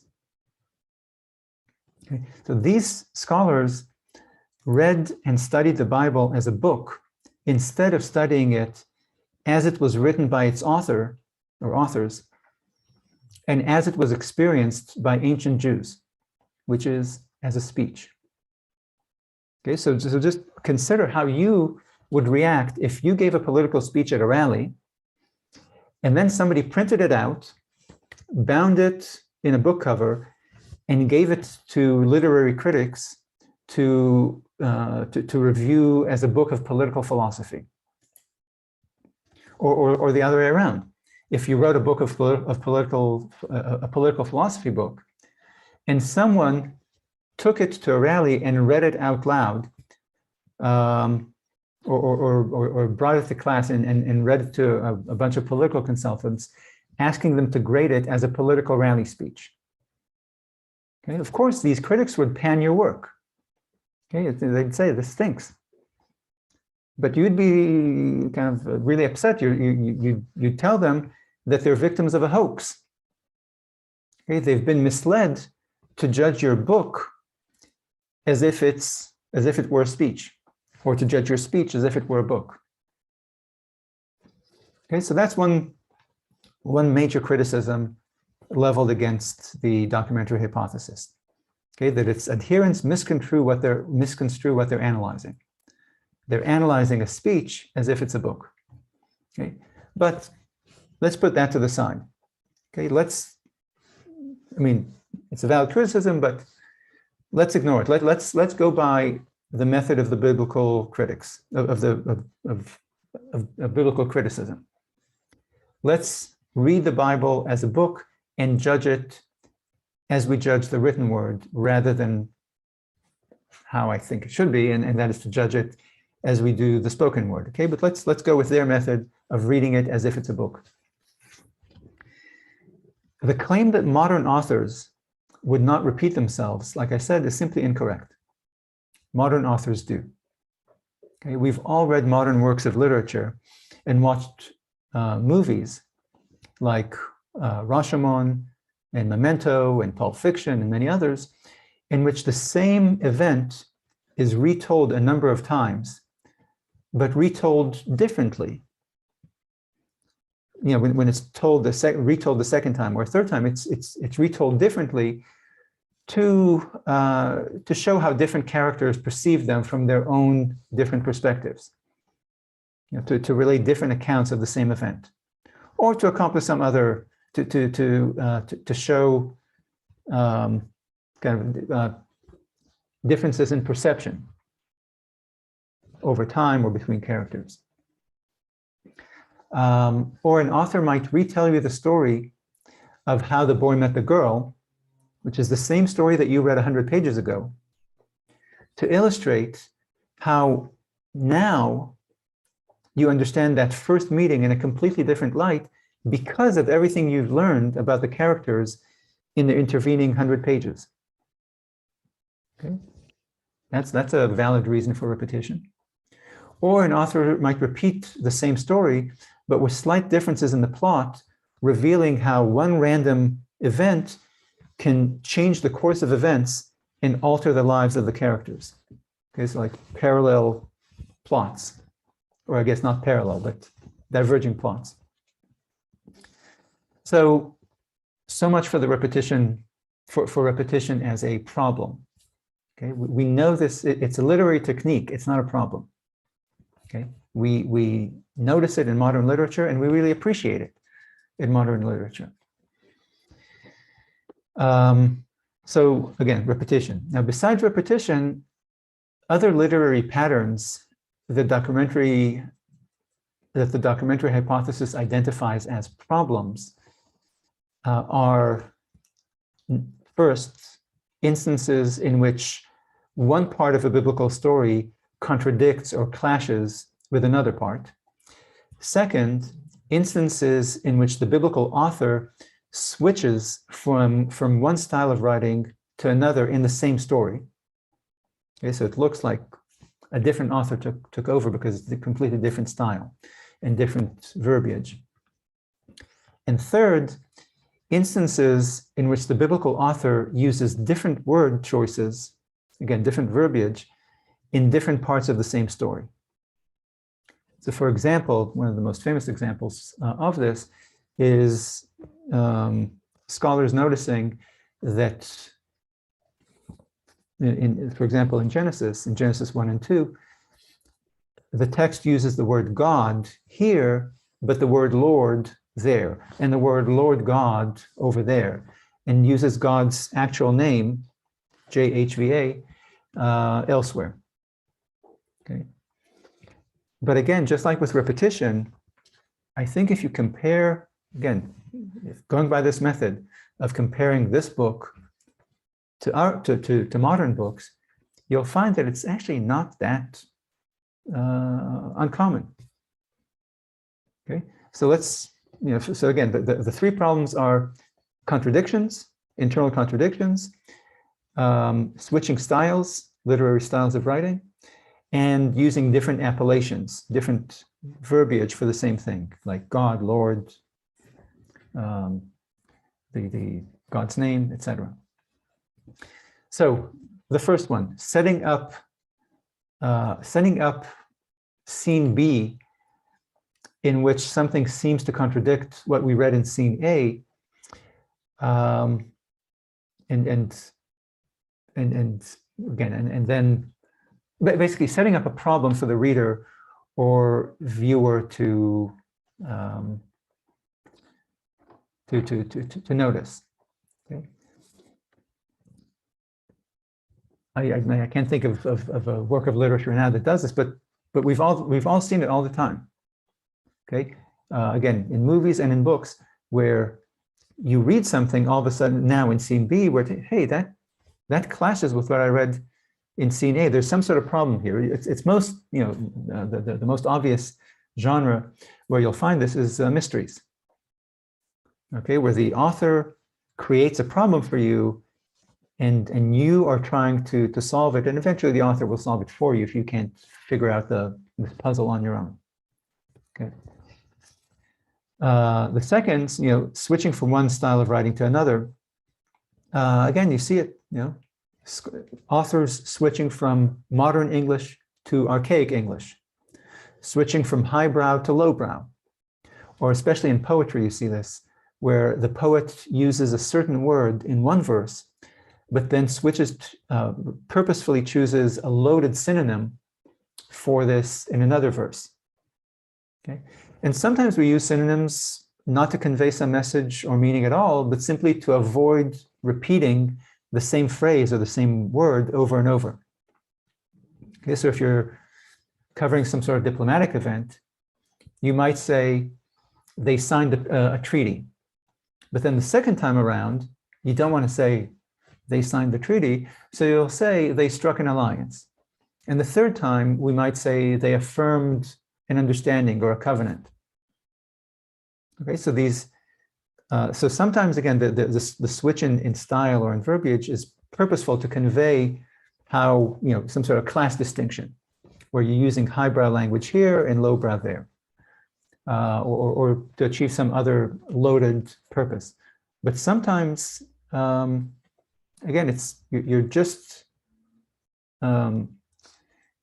Okay. So these scholars read and studied the Bible as a book instead of studying it as it was written by its author or authors and as it was experienced by ancient Jews, which is as a speech. Okay, so just consider how you would react if you gave a political speech at a rally and then somebody printed it out, bound it in a book cover, and gave it to literary critics to review as a book of political philosophy. Or the other way around. If you wrote a book of political philosophy book, and someone took it to a rally and read it out loud, or brought it to class and read it to a bunch of political consultants, asking them to grade it as a political rally speech. Okay, of course, these critics would pan your work. Okay, they'd say this stinks. But you'd be kind of really upset. You'd tell them that they're victims of a hoax. Okay, they've been misled to judge your book as if it were a speech, or to judge your speech as if it were a book. Okay, so that's one major criticism leveled against the documentary hypothesis. Okay, that its adherents misconstrue what they're analyzing. They're analyzing a speech as if it's a book. Okay, but let's put that to the side. Okay, it's a valid criticism, but let's ignore it. Let's go by the method of the biblical critics of biblical criticism. Let's read the Bible as a book and judge it as we judge the written word, rather than how I think it should be, and that is to judge it as we do the spoken word. Okay, but let's go with their method of reading it as if it's a book. The claim that modern authors would not repeat themselves, like I said, is simply incorrect. Modern authors do. Okay, we've all read modern works of literature and watched movies like Rashomon and Memento and Pulp Fiction and many others, in which the same event is retold a number of times, but retold differently. You know, when it's retold the second time or third time, it's retold differently to show how different characters perceive them from their own different perspectives. You know, to relate different accounts of the same event, or to accomplish some other to show differences in perception over time or between characters. Or an author might retell you the story of how the boy met the girl, which is the same story that you read 100 pages ago, to illustrate how now you understand that first meeting in a completely different light because of everything you've learned about the characters in the intervening 100 pages. Okay, that's a valid reason for repetition. Or an author might repeat the same story, but with slight differences in the plot, revealing how one random event can change the course of events and alter the lives of the characters. Okay, so like parallel plots, or I guess not parallel, but diverging plots. So much for the repetition, for repetition as a problem. Okay, we know this, it's a literary technique, it's not a problem. Okay, we notice it in modern literature and we really appreciate it in modern literature. So again, repetition. Now, besides repetition, other literary patterns that the documentary hypothesis identifies as problems are, first, instances in which one part of a biblical story contradicts or clashes with another part. Second, instances in which the biblical author switches from one style of writing to another in the same story. Okay, so it looks like a different author took over because it's a completely different style and different verbiage. And third, instances in which the biblical author uses different word choices, again, different verbiage, in different parts of the same story. So for example, one of the most famous examples of this is scholars noticing that, for example, in Genesis 1 and 2, the text uses the word God here, but the word Lord there, and the word Lord God over there, and uses God's actual name, JHVA, elsewhere. Okay. But again, just like with repetition, I think if you compare, again, going by this method of comparing this book to modern books, you'll find that it's actually not that uncommon. Okay, so let's, so again, the three problems are contradictions, internal contradictions, switching styles, literary styles of writing, and using different appellations, different verbiage for the same thing, like God, Lord, the God's name, etc. So the first one, setting up scene B, in which something seems to contradict what we read in scene A, and then basically setting up a problem for the reader or viewer to notice. Okay. I can't think of a work of literature now that does this, but we've all seen it all the time. Okay, again, in movies and in books, where you read something all of a sudden now in scene B, where hey, that clashes with what I read in scene A. There's some sort of problem here. It's most, the most obvious genre where you'll find this is mysteries. Okay, where the author creates a problem for you, and you are trying to solve it, and eventually the author will solve it for you if you can't figure out this puzzle on your own. Okay. The second, switching from one style of writing to another. Again, you see it, authors switching from modern English to archaic English, switching from highbrow to lowbrow, or especially in poetry, you see this, where the poet uses a certain word in one verse, but then switches, purposefully chooses a loaded synonym for this in another verse. Okay, and sometimes we use synonyms not to convey some message or meaning at all, but simply to avoid repeating the same phrase or the same word over and over. Okay, so if you're covering some sort of diplomatic event, you might say they signed a treaty, but then the second time around, you don't want to say they signed the treaty, so you'll say they struck an alliance. And the third time, we might say they affirmed an understanding or a covenant. Okay, so these, so sometimes again, the switch in style or in verbiage is purposeful to convey how, some sort of class distinction, where you're using highbrow language here and lowbrow there, or to achieve some other loaded purpose. But sometimes, again, you're just,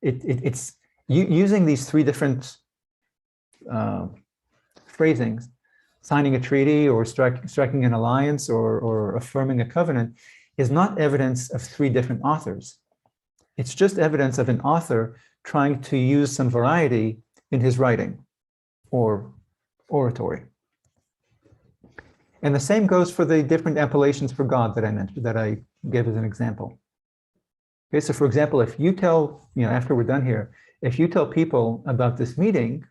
it's using these three different phrasings, signing a treaty or striking an alliance or affirming a covenant, is not evidence of three different authors. It's just evidence of an author trying to use some variety in his writing or oratory. And the same goes for the different appellations for God that I mentioned, that I gave as an example. Okay, so for example, if you tell, after we're done here, if you tell people about this meeting,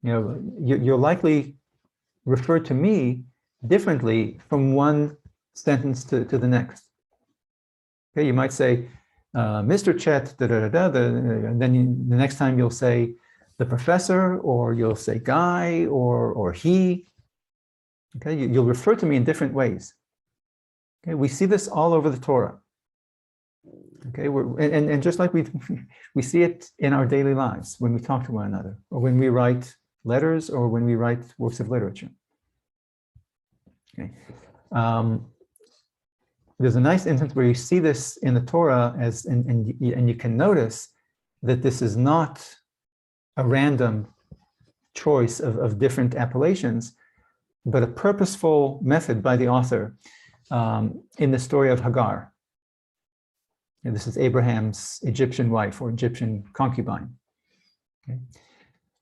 you'll likely refer to me differently from one sentence to the next. Okay, you might say, Mr. Chet, and then the next time you'll say the professor, or you'll say Guy, or he. Okay, you'll refer to me in different ways. Okay, we see this all over the Torah. Okay, and just like we see it in our daily lives when we talk to one another, or when we write letters, or when we write works of literature. Okay. There's a nice instance where you see this in the Torah, and you can notice that this is not a random choice of different appellations, but a purposeful method by the author in the story of Hagar. And this is Abraham's Egyptian wife, or Egyptian concubine. Okay.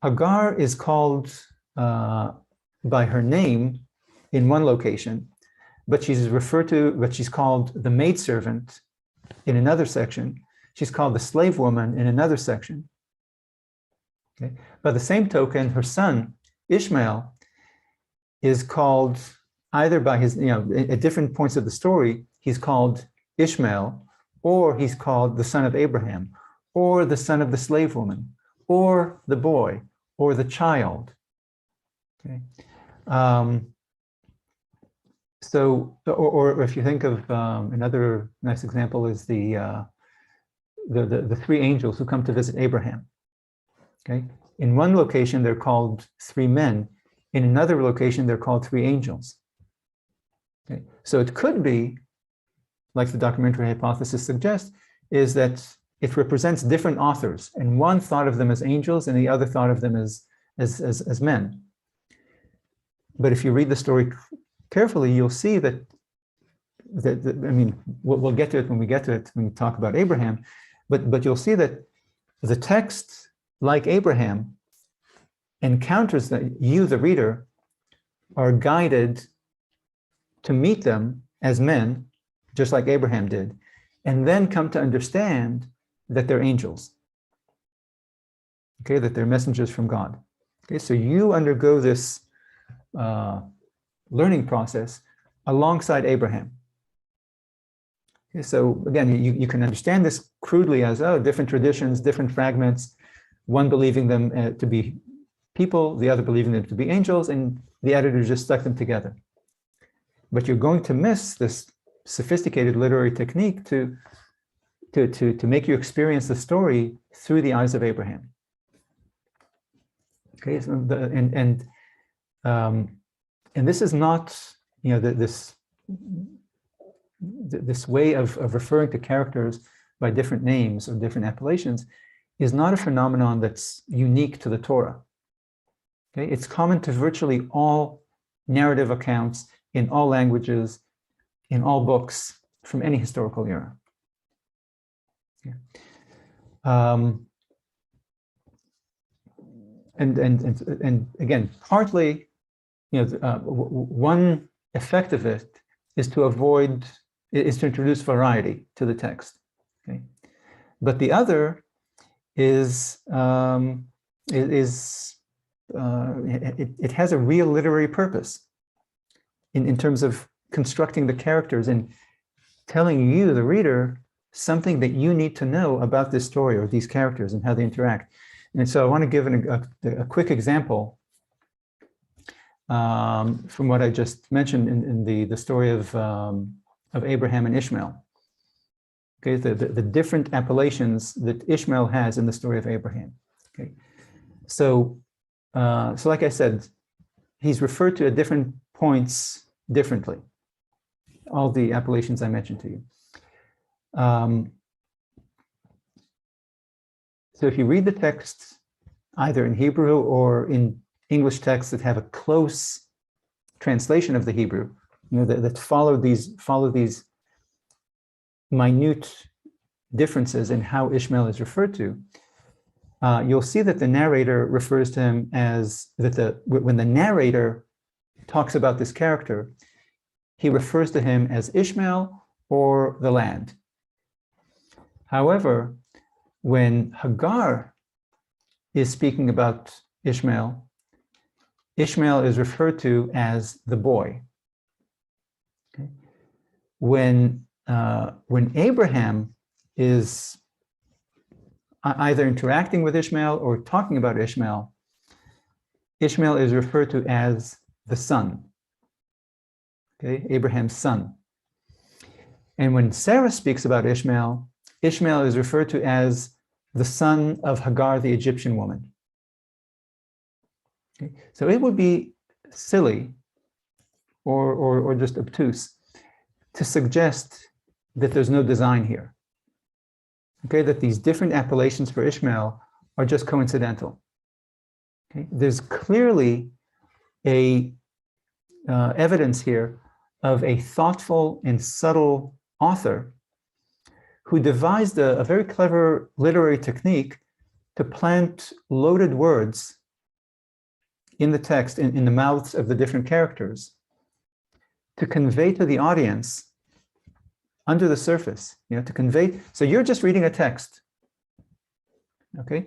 Hagar is called by her name in one location, but she's called the maidservant in another section. She's called the slave woman in another section. Okay. By the same token, her son, Ishmael, is called either by his, at different points of the story, he's called Ishmael, or he's called the son of Abraham, or the son of the slave woman, or the boy, or the child. Okay. Or if you think of another nice example is the three angels who come to visit Abraham. Okay. In one location, they're called three men. In another location, they're called three angels. Okay. So it could be, like the documentary hypothesis suggests, is that it represents different authors, and one thought of them as angels, and the other thought of them as men. But if you read the story carefully, you'll see that we'll get to it when we get to it, when we talk about Abraham, but you'll see that the text, like Abraham, encounters that you, the reader, are guided to meet them as men, just like Abraham did, and then come to understand that they're angels. Okay, that they're messengers from God. Okay, so you undergo this learning process alongside Abraham. Okay, so again, you can understand this crudely as, different traditions, different fragments, one believing them to be people, the other believing them to be angels, and the editor just stuck them together. But you're going to miss this sophisticated literary technique to make you experience the story through the eyes of Abraham. Okay, so and this is not, this way of referring to characters by different names or different appellations is not a phenomenon that's unique to the Torah. Okay, it's common to virtually all narrative accounts in all languages, in all books from any historical era. Yeah. And again, partly, one effect of it is to introduce variety to the text. Okay, but the other is it has a real literary purpose in terms of constructing the characters and telling you, the reader, something that you need to know about this story or these characters and how they interact. And so I want to give a quick example from what I just mentioned in the story of Abraham and Ishmael. Okay, the different appellations that Ishmael has in the story of Abraham. Okay, so like I said, he's referred to at different points differently. All the appellations I mentioned to you. So if you read the text either in Hebrew or in English texts that have a close translation of the Hebrew, that follow these minute differences in how Ishmael is referred to, you'll see that the narrator refers to him as when the narrator talks about this character, he refers to him as Ishmael or the land. However, when Hagar is speaking about Ishmael, Ishmael is referred to as the boy. Okay? When Abraham is either interacting with Ishmael or talking about Ishmael, Ishmael is referred to as the son, okay, Abraham's son. And when Sarah speaks about Ishmael, Ishmael is referred to as the son of Hagar, the Egyptian woman. Okay? So it would be silly or just obtuse to suggest that there's no design here. Okay, that these different appellations for Ishmael are just coincidental. Okay? There's clearly a evidence here of a thoughtful and subtle author who devised a very clever literary technique to plant loaded words in the text, in the mouths of the different characters, to convey to the audience under the surface, to convey. So you're just reading a text, okay,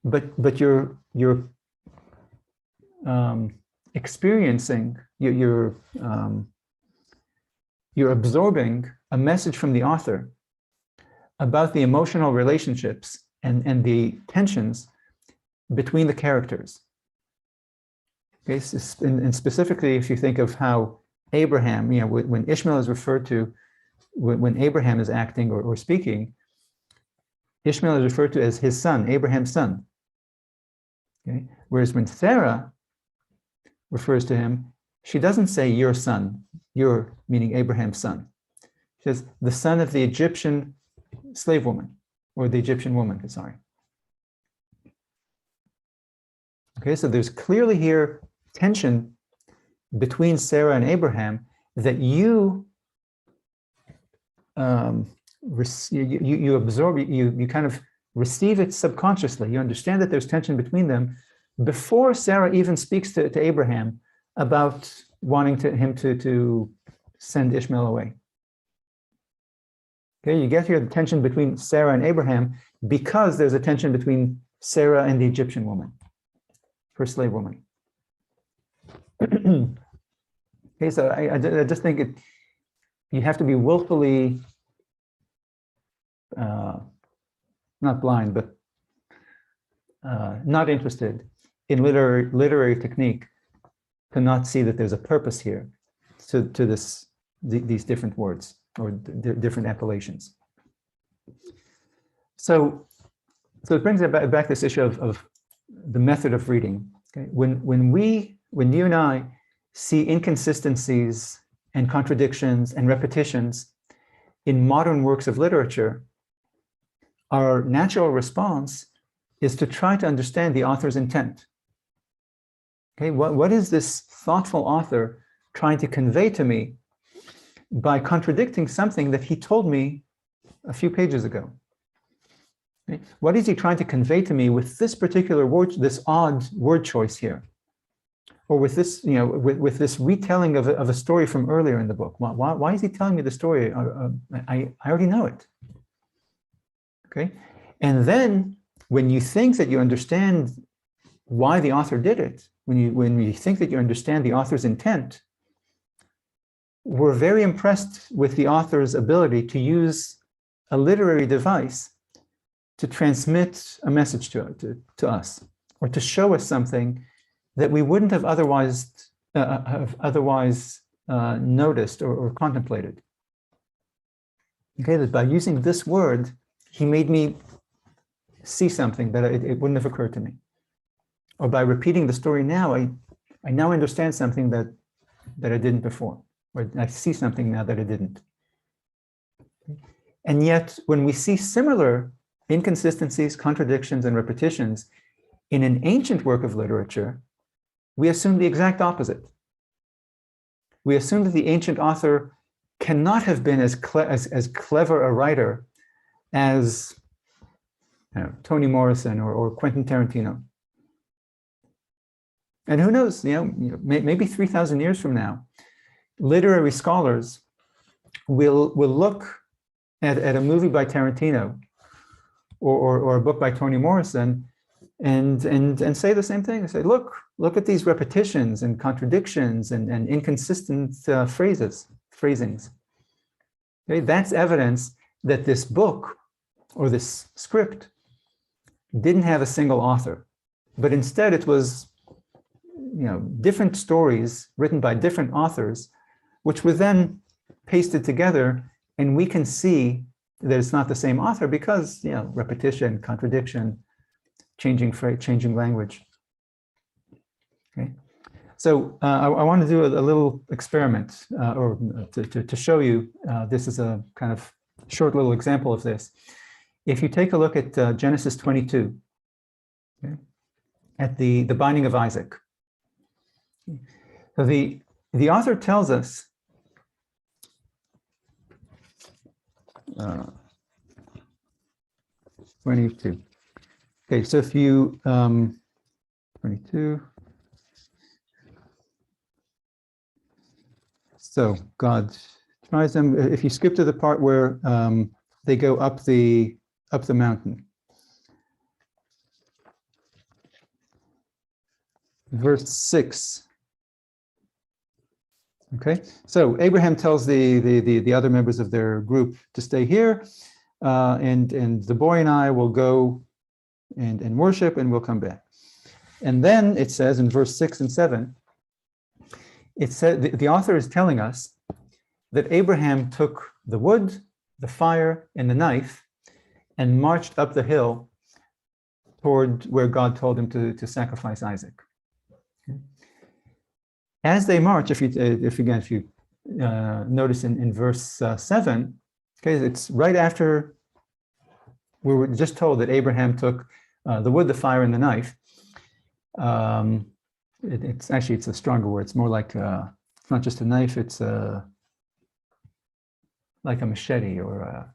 but you're experiencing, you're absorbing a message from the author about the emotional relationships and the tensions between the characters. Okay, and specifically, if you think of how Abraham, when Ishmael is referred to, when Abraham is acting or speaking, Ishmael is referred to as his son, Abraham's son. Okay? Whereas when Sarah refers to him, she doesn't say your son, your meaning Abraham's son. She says the son of the Egyptian slave woman, or the Egyptian woman, sorry. Okay, so there's clearly here tension between Sarah and Abraham that you absorb, you kind of receive it subconsciously. You understand that there's tension between them before Sarah even speaks to Abraham about wanting him to send Ishmael away. Okay, you get here the tension between Sarah and Abraham because there's a tension between Sarah and the Egyptian woman, her slave woman. Okay, so I just think you have to be willfully not blind, but not interested in literary technique to not see that there's a purpose here to these different words or different appellations. So it brings back this issue of the method of reading. Okay? When you and I see inconsistencies and contradictions and repetitions in modern works of literature, our natural response is to try to understand the author's intent. Okay, what is this thoughtful author trying to convey to me by contradicting something that he told me a few pages ago? Okay? What is he trying to convey to me with this particular word, this odd word choice here? Or with this, with this retelling of a story from earlier in the book? Why is he telling me the story? I already know it. Okay, and then when you think that you understand why the author did it, when you think that you understand the author's intent, we're very impressed with the author's ability to use a literary device to transmit a message to us, or to show us something that we wouldn't have otherwise noticed or contemplated. Okay, that by using this word, he made me see something that it wouldn't have occurred to me. Or by repeating the story now, I now understand something that I didn't before, or I see something now that I didn't. And yet, when we see similar inconsistencies, contradictions, and repetitions in an ancient work of literature, we assume the exact opposite. We assume that the ancient author cannot have been as clever a writer as Toni Morrison or Quentin Tarantino. And who knows, maybe 3,000 years from now, literary scholars will look at a movie by Tarantino or a book by Toni Morrison and say the same thing. They say, look at these repetitions and contradictions and inconsistent phrasings. Okay, that's evidence that this book or this script didn't have a single author, but instead it was, different stories written by different authors, which were then pasted together, and we can see that it's not the same author because, repetition, contradiction, changing phrase, changing language. Okay, so I want to do a little experiment, or to show you. This is a kind of short little example of this. If you take a look at Genesis 22, okay, at the binding of Isaac. So the author tells us 22. Okay, so if you 22. So God tries them. If you skip to the part where they go up the mountain, verse 6. Okay, so Abraham tells the other members of their group to stay here, and the boy and I will go and worship, and we'll come back. And then it says in verse 6 and 7, it said the author is telling us that Abraham took the wood, the fire, and the knife, and marched up the hill toward where God told him to sacrifice Isaac. Okay. As they march, if you notice in verse 7, okay, it's right after we were just told that Abraham took the wood, the fire, and the knife. It's a stronger word. It's more like it's not just a knife. It's like a machete, or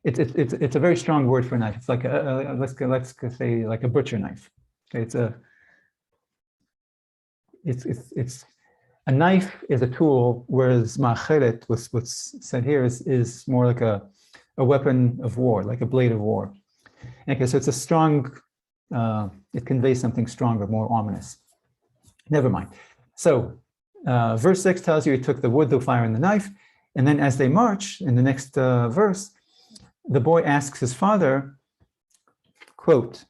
it's a very strong word for a knife. It's like let's say like a butcher knife. Okay, it's a knife is a tool, whereas ma'acheret, what's said here, is more like a weapon of war, like a blade of war. Okay, so it's a strong. It conveys something stronger, more ominous. Never mind. So verse 6 tells you he took the wood, the fire, and the knife. And then as they march, in the next verse, the boy asks his father, quote,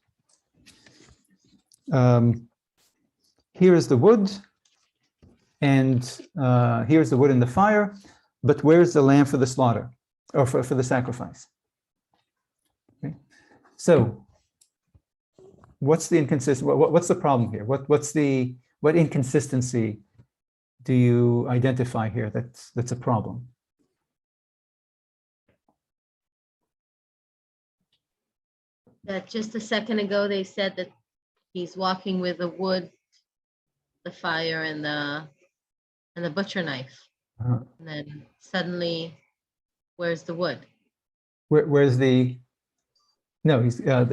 here is the wood, and here's the wood and the fire, but where's the lamb for the slaughter, or for the sacrifice? Okay. So what's the what's the problem here? What inconsistency do you identify here that's a problem?
That just a second ago they said that he's walking with the wood, the fire, and the butcher knife.
Uh-huh.
And then suddenly, where's the wood?
Where's the? No,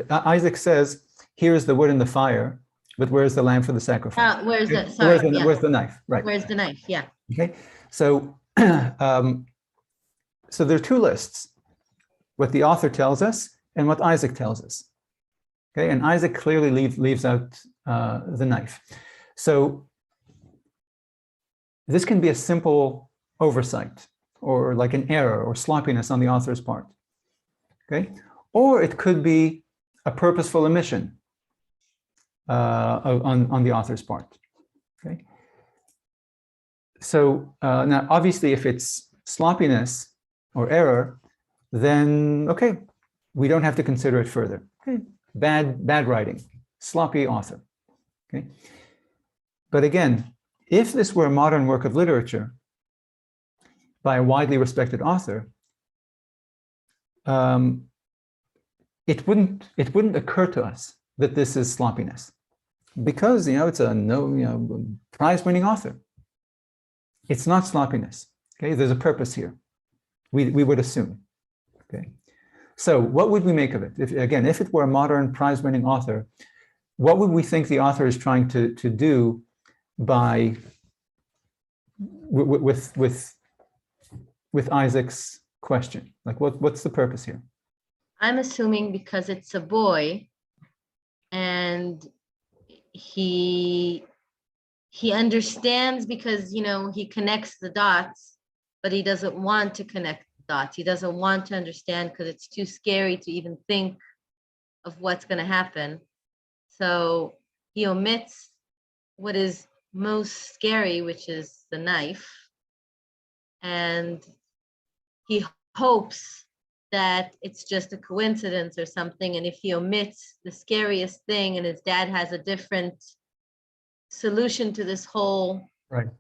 Isaac says, "Here is the wood and the fire, but where's the lamb for the sacrifice?"
Where's the? Sorry,
where's the knife? Right.
Where's the knife? Yeah.
Okay. So, so there are two lists: what the author tells us and what Isaac tells us. Okay, and Isaac clearly leaves out the knife. So this can be a simple oversight, or like an error or sloppiness on the author's part. Okay, or it could be a purposeful omission on the author's part. Okay, so now obviously if it's sloppiness or error, then okay, we don't have to consider it further. Okay, bad writing, sloppy author. Okay, but again, if this were a modern work of literature by a widely respected author, it wouldn't occur to us that this is sloppiness, because it's a prize-winning author. It's not sloppiness. Okay, there's a purpose here. We would assume. Okay, so what would we make of it? If it were a modern prize-winning author, what would we think the author is trying to do by with Isaac's question? Like, what's the purpose here?
I'm assuming because it's a boy, and he understands, because he connects the dots, but he doesn't want to connect thoughts. He doesn't want to understand because it's too scary to even think of what's going to happen. So he omits what is most scary, which is the knife. And he hopes that it's just a coincidence or something. And if he omits the scariest thing and his dad has a different solution to this whole,
Right.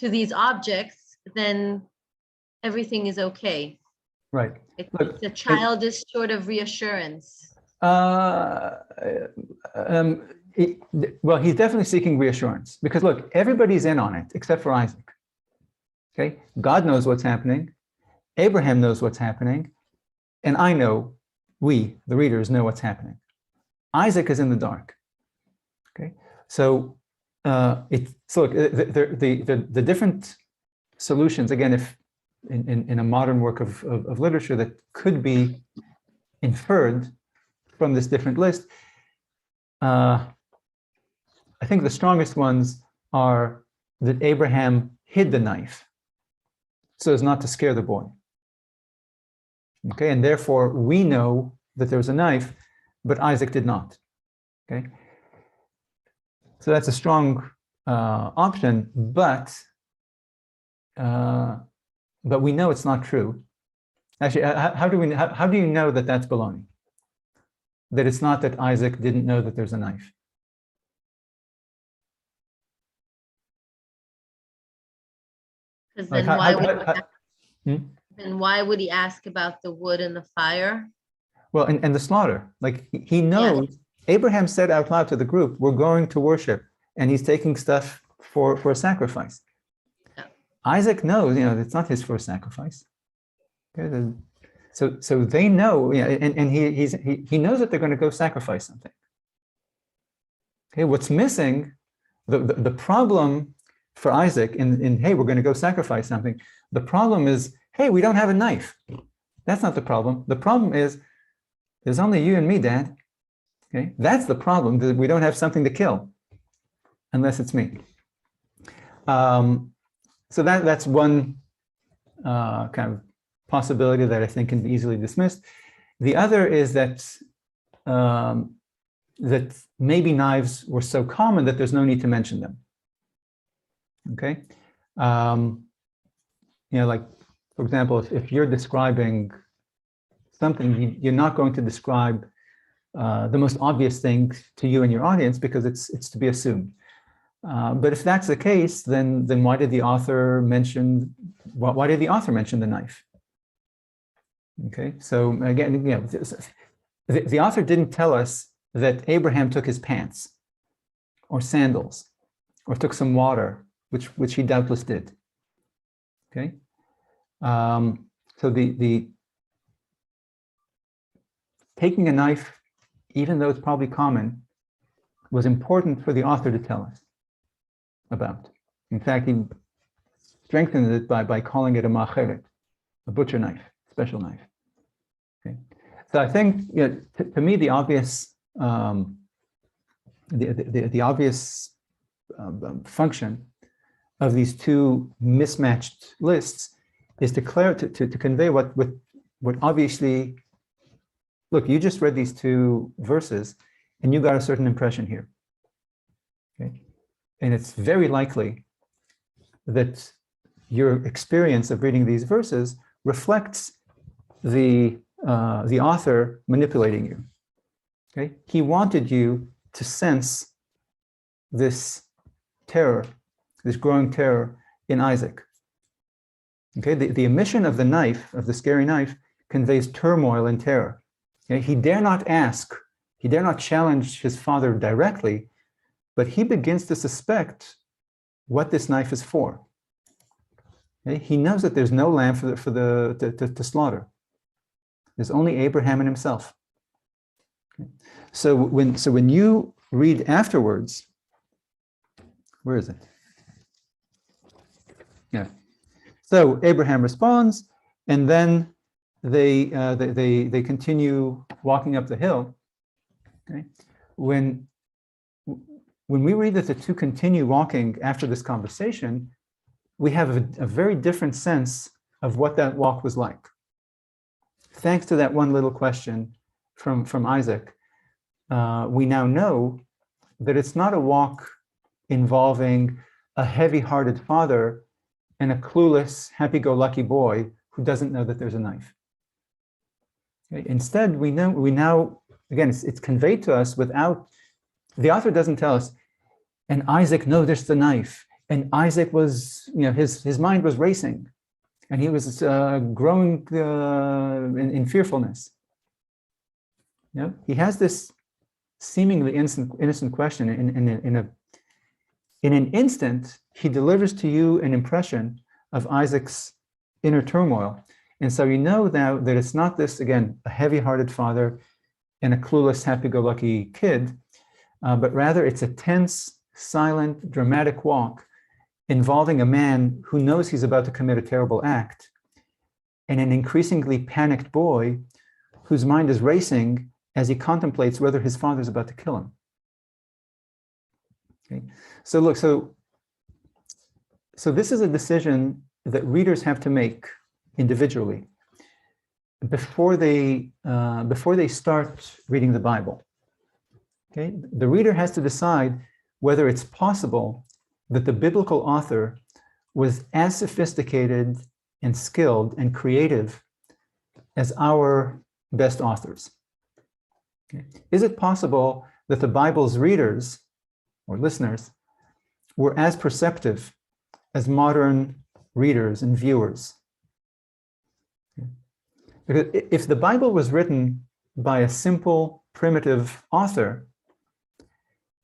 to these objects, then everything is okay.
Right.
It's a childish sort of reassurance.
Well, he's definitely seeking reassurance because look, everybody's in on it except for Isaac. Okay, God knows what's happening. Abraham knows what's happening, and I know, we, the readers, know what's happening. Isaac is in the dark. Okay, so look, the different solutions, again, if in a modern work of literature that could be inferred from this different list, I think the strongest ones are that Abraham hid the knife so as not to scare the boy. Okay, and therefore we know that there was a knife, but Isaac did not. Okay, so that's a strong option, but we know it's not true. Actually, how do you know that that's baloney? That it's not that Isaac didn't know that there's a knife?
Because
Like
then why would he ask about the wood and the fire?
Well, and the slaughter, like he knows, yes. Abraham said out loud to the group, we're going to worship, and he's taking stuff for a sacrifice. Yeah. Isaac knows, it's not his first sacrifice. Okay, so they know, and he knows that they're going to go sacrifice something. Okay, what's missing, the problem for Isaac in hey, we're going to go sacrifice something. The problem is, hey, we don't have a knife. That's not the problem. The problem is, there's only you and me, Dad. Okay, that's the problem. That we don't have something to kill, unless it's me. So that's one kind of possibility that I think can be easily dismissed. The other is that that maybe knives were so common that there's no need to mention them. Okay, like for example, if you're describing something, you're not going to describe the most obvious thing to you and your audience because it's to be assumed. But if that's the case, then why did the author mention the knife? Okay, so again, the author didn't tell us that Abraham took his pants or sandals or took some water, which he doubtless did. Okay, so the taking a knife, even though it's probably common, was important for the author to tell us about. In fact, he strengthened it by calling it a macheret, a butcher knife, special knife. Okay, so I think to me the obvious the obvious function of these two mismatched lists is to convey what obviously. Look, you just read these two verses and you got a certain impression here. Okay? And it's very likely that your experience of reading these verses reflects the author manipulating you. Okay? He wanted you to sense this terror, this growing terror in Isaac. Okay? The omission of the knife, of the scary knife, conveys turmoil and terror. Okay? He dare not ask, he dare not challenge his father directly, but he begins to suspect what this knife is for. Okay? He knows that there's no lamb to slaughter. There's only Abraham and himself. Okay? So when you read afterwards, where is it? Yeah. So Abraham responds, and then they continue walking up the hill. Okay, when we read that the two continue walking after this conversation, we have a very different sense of what that walk was like. Thanks to that one little question from Isaac, we now know that it's not a walk involving a heavy-hearted father and a clueless, happy-go-lucky boy who doesn't know that there's a knife. Okay? Instead, we now, again, it's conveyed to us without, the author doesn't tell us, and Isaac noticed the knife, and Isaac was, his mind was racing, and he was growing in fearfulness. He has this seemingly innocent question. In an instant, he delivers to you an impression of Isaac's inner turmoil. And so you know now that it's not this, again, a heavy-hearted father and a clueless, happy-go-lucky kid, but rather it's a tense, silent, dramatic walk involving a man who knows he's about to commit a terrible act and an increasingly panicked boy whose mind is racing as he contemplates whether his father's about to kill him. Okay. So look, so this is a decision that readers have to make individually before they start reading the Bible. Okay, the reader has to decide whether it's possible that the biblical author was as sophisticated and skilled and creative as our best authors. Okay. Is it possible that the Bible's readers or listeners were as perceptive as modern readers and viewers? Okay. Because if the Bible was written by a simple, primitive author,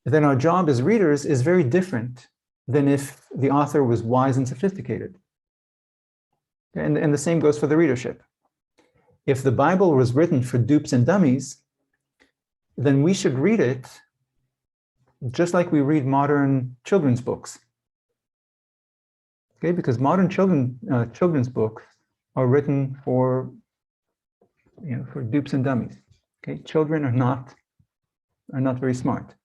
then our job as readers is very different than if the author was wise and sophisticated. And the same goes for the readership. If the Bible was written for dupes and dummies, then we should read it just like we read modern children's books. Okay, because modern children's books are written for dupes and dummies. Okay, children are not very smart.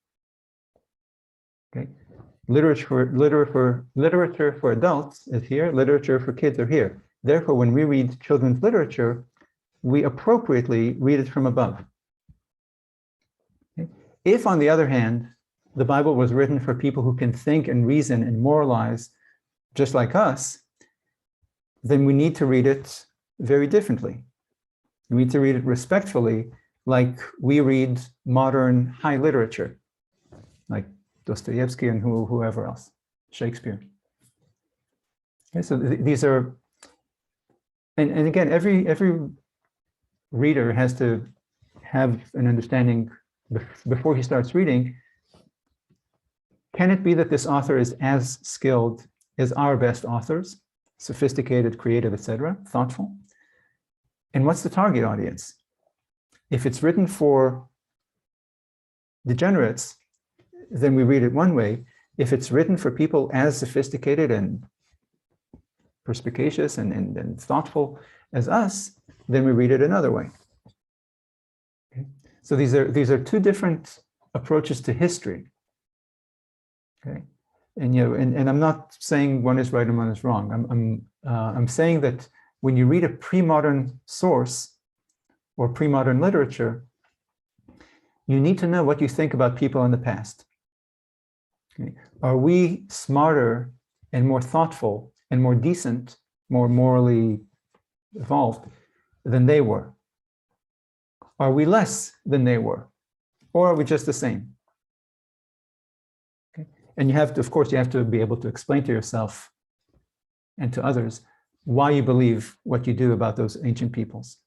Okay, literature for adults is here. Literature for kids are here. Therefore, when we read children's literature, we appropriately read it from above. Okay? If, on the other hand, the Bible was written for people who can think and reason and moralize just like us, then we need to read it very differently. We need to read it respectfully, like we read modern high literature, like Dostoevsky and whoever else, Shakespeare. Okay, so these are, and again, every reader has to have an understanding before he starts reading. Can it be that this author is as skilled as our best authors, sophisticated, creative, etc., thoughtful? And what's the target audience? If it's written for degenerates, then we read it one way. If it's written for people as sophisticated and perspicacious and thoughtful as us, then we read it another way. Okay? So these are two different approaches to history. Okay, and I'm not saying one is right and one is wrong. I'm saying that when you read a pre-modern source or pre-modern literature, you need to know what you think about people in the past. Okay. Are we smarter and more thoughtful and more decent, more morally evolved than they were? Are we less than they were? Or are we just the same? Okay. And you have to, of course, you have to be able to explain to yourself and to others why you believe what you do about those ancient peoples.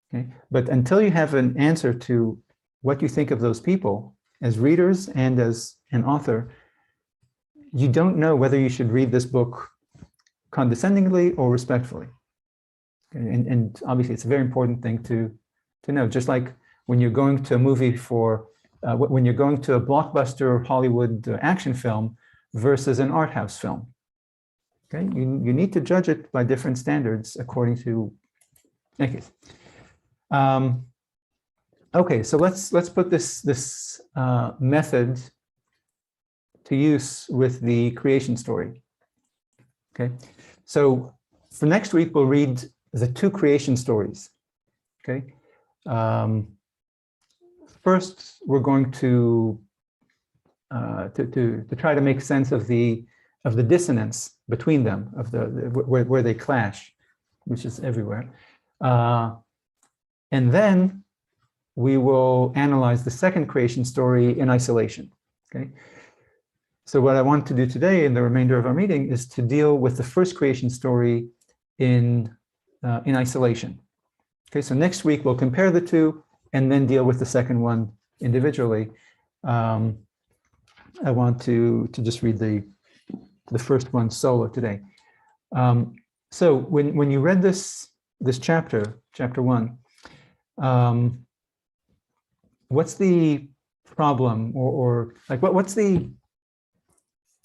Okay. But until you have an answer to what you think of those people as readers and as an author, you don't know whether you should read this book condescendingly or respectfully. Okay. And obviously, it's a very important thing to know. Just like when you're going to a movie when you're going to a blockbuster Hollywood action film versus an art house film. Okay, you need to judge it by different standards according to. Okay. Okay, so let's put this method to use with the creation story. Okay, so For next week, we'll read the two creation stories. Okay. First, we're going to try to make sense of the dissonance between them, of where they clash, which is everywhere, and then we will analyze the second creation story in isolation. Okay. So what I want to do today in the remainder of our meeting is to deal with the first creation story in isolation. Okay, so next week we'll compare the two and then deal with the second one individually. I want to just read the first one solo today. So when you read this chapter 1, what's the problem, or like what's the,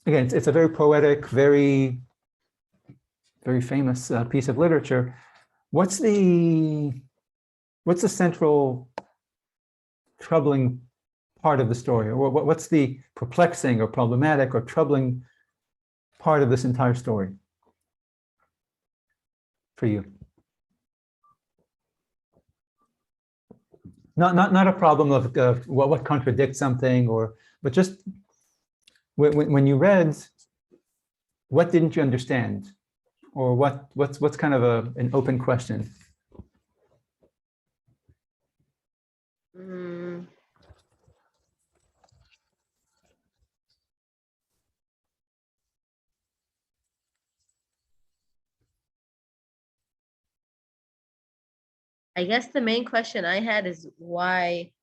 again, it's a very poetic, very famous piece of literature. What's the central troubling part of the story, or what's the perplexing or problematic or troubling part of this entire story for you? Not a problem of what contradicts something, but just when you read, what didn't you understand, or what's kind of an open question?
I guess the main question I had is why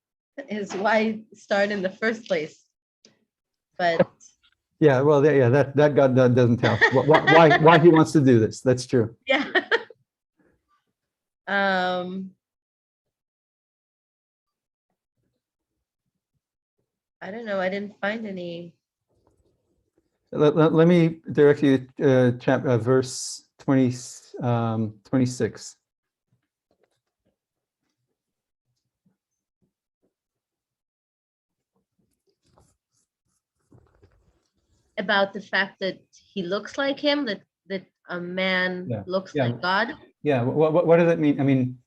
start in the first place? But
yeah, well, yeah, that God doesn't tell why he wants to do this. That's true.
Yeah. I don't know. I didn't find any.
Let me direct you to verse 26.
About the fact that he looks like him, that a man looks like God.
Yeah, what does that mean? I mean,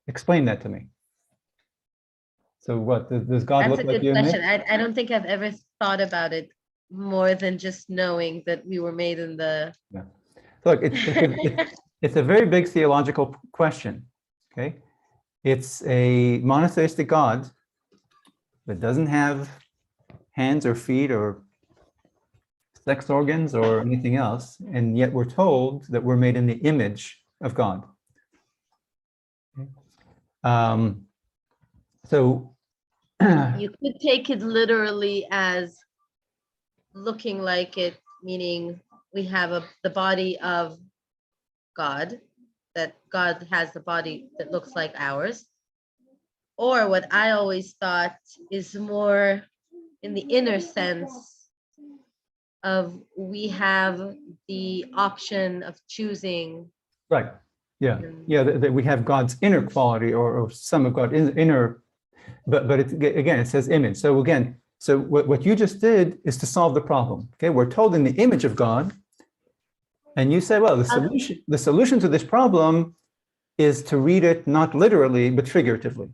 explain that to me. So what, does God look like you and me?
That's a good question. I don't think I've ever thought about it more than just knowing that we were made in the...
Yeah. Look, it's a very big theological question, okay? It's a monotheistic God that doesn't have hands or feet or sex organs or anything else, and yet we're told that we're made in the image of God. So
you could take it literally as looking like it, meaning we have the body of God, that God has the body that looks like ours. Or what I always thought is more in the inner sense of we have the option of choosing.
right, yeah, that we have God's inner quality, or some of God's inner, but it's, again, it says image. So again, so what you just did is to solve the problem. Okay, we're told in the image of God, and you say, well, the solution to this problem is to read it not literally but figuratively.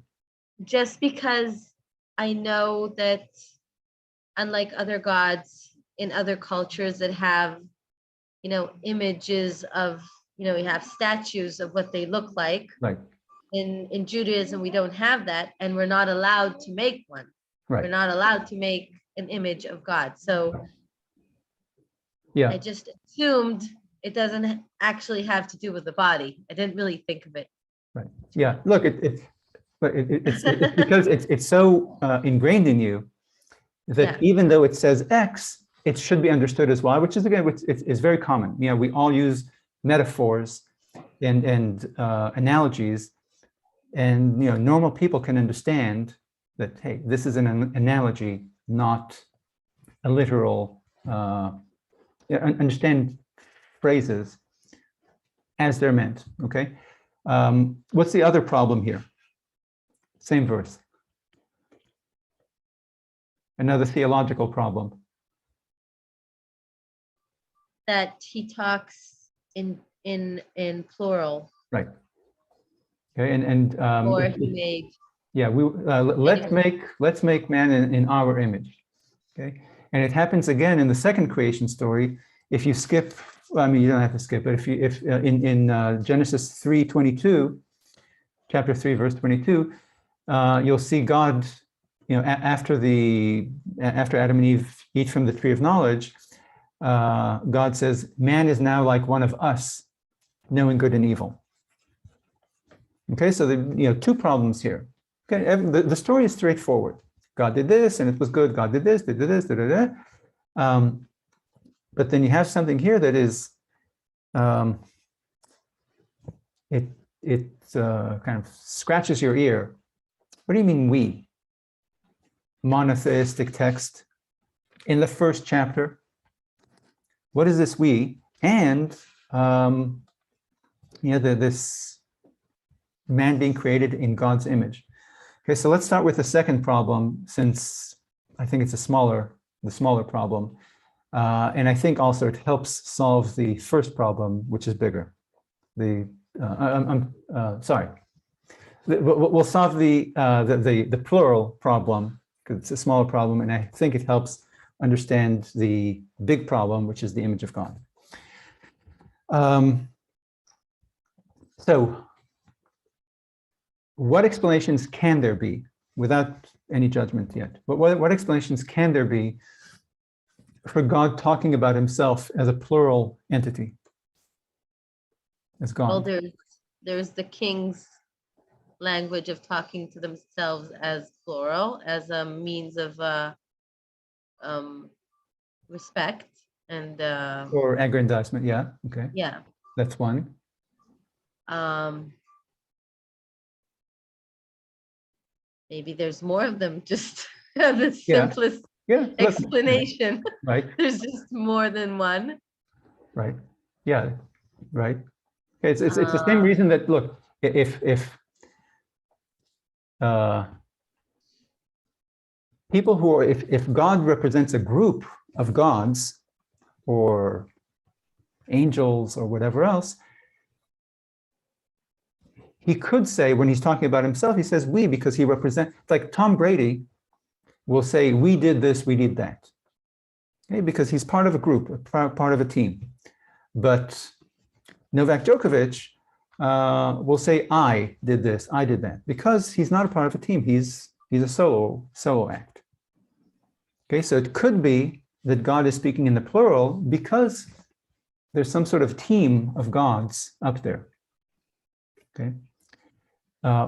Just because I know that unlike other gods in other cultures that have, images of, we have statues of what they look like.
Right.
In Judaism, we don't have that, and we're not allowed to make one. Right. We're not allowed to make an image of God. So yeah, I just assumed it doesn't actually have to do with the body. I didn't really think of it.
Right. Yeah. Look, it's because it's so ingrained in you that even though it says X, it should be understood as Y, which is, again, it's very common. We all use metaphors and analogies, and normal people can understand that, hey, this is an analogy, not a literal. Understand phrases as they're meant. Okay. What's the other problem here? Same verse. Another theological problem.
that he talks in plural,
Right. Okay, and
or he made.
yeah, let's make man in our image. Okay, and it happens again in the second creation story. If you skip, well, I mean, you don't have to skip, but if in Genesis 3:22, chapter 3, verse 22, you'll see God, after Adam and Eve eat from the tree of knowledge, God says, man is now like one of us, knowing good and evil. Okay, so the two problems here. Okay, the story is straightforward. God did this and it was good. God did this, did this, da, da, da. But then you have something here that is, it kind of scratches your ear. What do you mean we? Monotheistic text in the first chapter. What is this we? And this man being created in God's image. Okay, so let's start with the second problem, since I think it's the smaller problem. And I think also it helps solve the first problem, which is bigger. Sorry. We'll solve the plural problem, because it's a smaller problem, and I think it helps understand the big problem, which is the image of God. So what explanations can there be, without any judgment yet? But what explanations can there be for God talking about himself as a plural entity, as God?
Well, there's the king's language of talking to themselves as plural, as a means of respect and
or aggrandizement. Yeah, okay,
yeah.
that's one.
Maybe there's more of them, just the simplest explanation.
Right.
There's just more than one.
Right. Yeah. Right. It's the same reason that, look, if people who are, if God represents a group of gods or angels or whatever else, he could say, when he's talking about himself, he says we, because he represents, like Tom Brady will say, we did this, we did that. Okay? Because he's part of a group, part of a team. But Novak Djokovic will say, I did this, I did that, because he's not a part of a team. He's a solo act. Okay, so it could be that God is speaking in the plural because there's some sort of team of gods up there. Okay,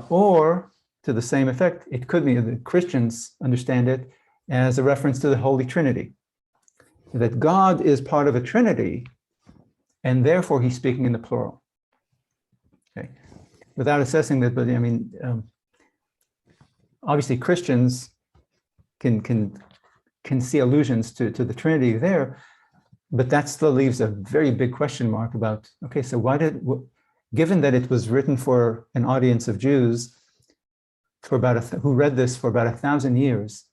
or to the same effect, it could be that Christians understand it as a reference to the Holy Trinity, that God is part of a Trinity, and therefore he's speaking in the plural. Okay, without assessing that, but I mean, obviously Christians can see allusions to the Trinity there, but that still leaves a very big question mark about, okay, so given that it was written for an audience of Jews for who read this for about 1,000 years